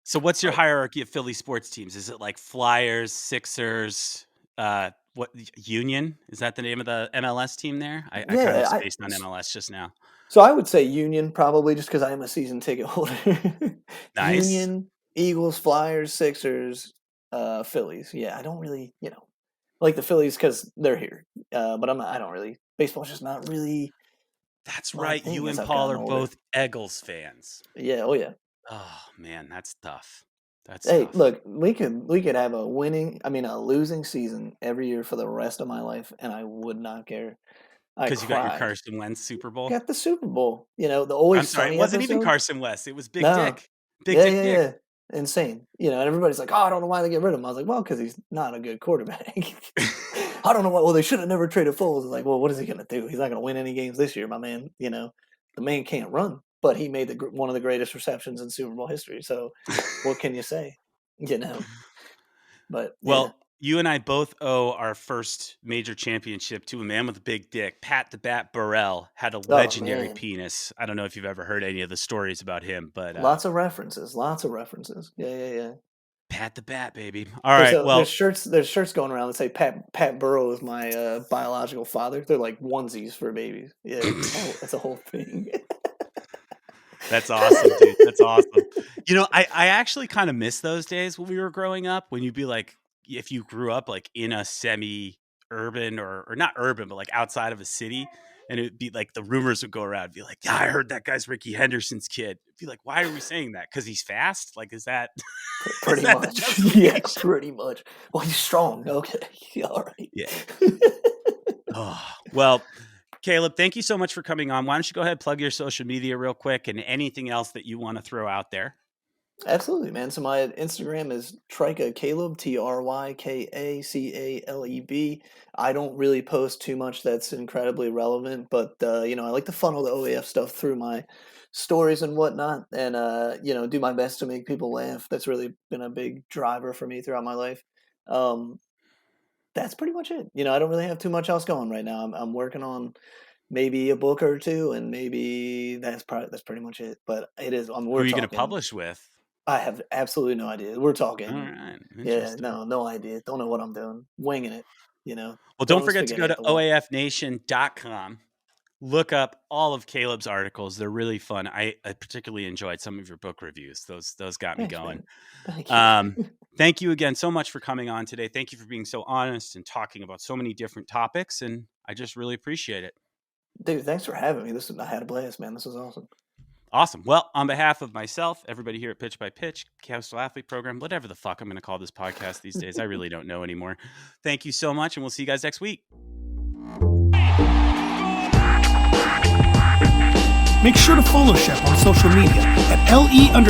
So what's your hierarchy of Philly sports teams? Is it like Flyers, Sixers, what Union? Is that the name of the MLS team there? I kind of spaced on MLS just now. So I would say Union probably just because I am a season ticket holder. Nice. Union, Eagles, Flyers, Sixers, Phillies. Yeah, I don't really, like the Phillies because they're here. But I don't really. Baseball's just not really. That's right. You and Paul are both Eagles fans. Yeah. Oh yeah. Oh man, that's tough. Hey, look, we could have a losing season every year for the rest of my life, and I would not care. Because you got your Carson Wentz Super Bowl. Got the Super Bowl. The Always I'm sorry, Sunny it wasn't episode. Even Carson Wentz. It was Big Dick. Dick. Insane. And everybody's like, oh, I don't know why they get rid of him. I was like, well, because he's not a good quarterback. I don't know why. Well, they should have never traded Foles. Like, well, what is he going to do? He's not going to win any games this year, my man. The man can't run, but he made one of the greatest receptions in Super Bowl history. So what can you say? But well, you and I both owe our first major championship to a man with a big dick. Pat the Bat Burrell had a legendary penis. I don't know if you've ever heard any of the stories about him, but lots of references. Yeah. Pat the Bat, baby. All right. There's shirts going around that say Pat Burrow is my biological father. They're like onesies for babies. Yeah, that's a whole thing. That's awesome, dude. That's awesome. I actually kind of miss those days when we were growing up, when you'd be like, if you grew up like in a semi-urban or not urban, but like outside of a city, and it'd be like the rumors would go around, it'd be like, yeah, I heard that guy's Ricky Henderson's kid. It'd be like, why are we saying that? Because he's fast? Like, is that pretty much? Yeah, pretty much. Well, he's strong. Okay, all right. Yeah. Well, Caleb, thank you so much for coming on. Why don't you go ahead and plug your social media real quick and anything else that you want to throw out there? Absolutely, man. So my Instagram is Tryka Caleb, TRYKACALEB. I don't really post too much that's incredibly relevant, but I like to funnel the OAF stuff through my stories and whatnot, and do my best to make people laugh. That's really been a big driver for me throughout my life. Um, that's pretty much it. I don't really have too much else going right now. I'm working on maybe a book or two, and maybe that's pretty much it. But it is. Who We're are you going to talking. publish with? I have absolutely no idea. We're All talking, right, yeah, interesting. no idea. Don't know what I'm doing. Winging it, Well, don't throwing forget to spaghetti go at to the wall. oafnation.com. Look up all of Caleb's articles. They're really fun. I particularly enjoyed some of your book reviews. Those got me Thanks, going. man. Thank you. Thank you again so much for coming on today. Thank you for being so honest and talking about so many different topics. And I just really appreciate it. Dude, thanks for having me. I had a blast, man. This was awesome. Awesome. Well, on behalf of myself, everybody here at Pitch by Pitch, Coastal Athlete Program, whatever the fuck I'm going to call this podcast these days, I really don't know anymore. Thank you so much, and we'll see you guys next week. Make sure to follow Shep on social media at LE_ORCA.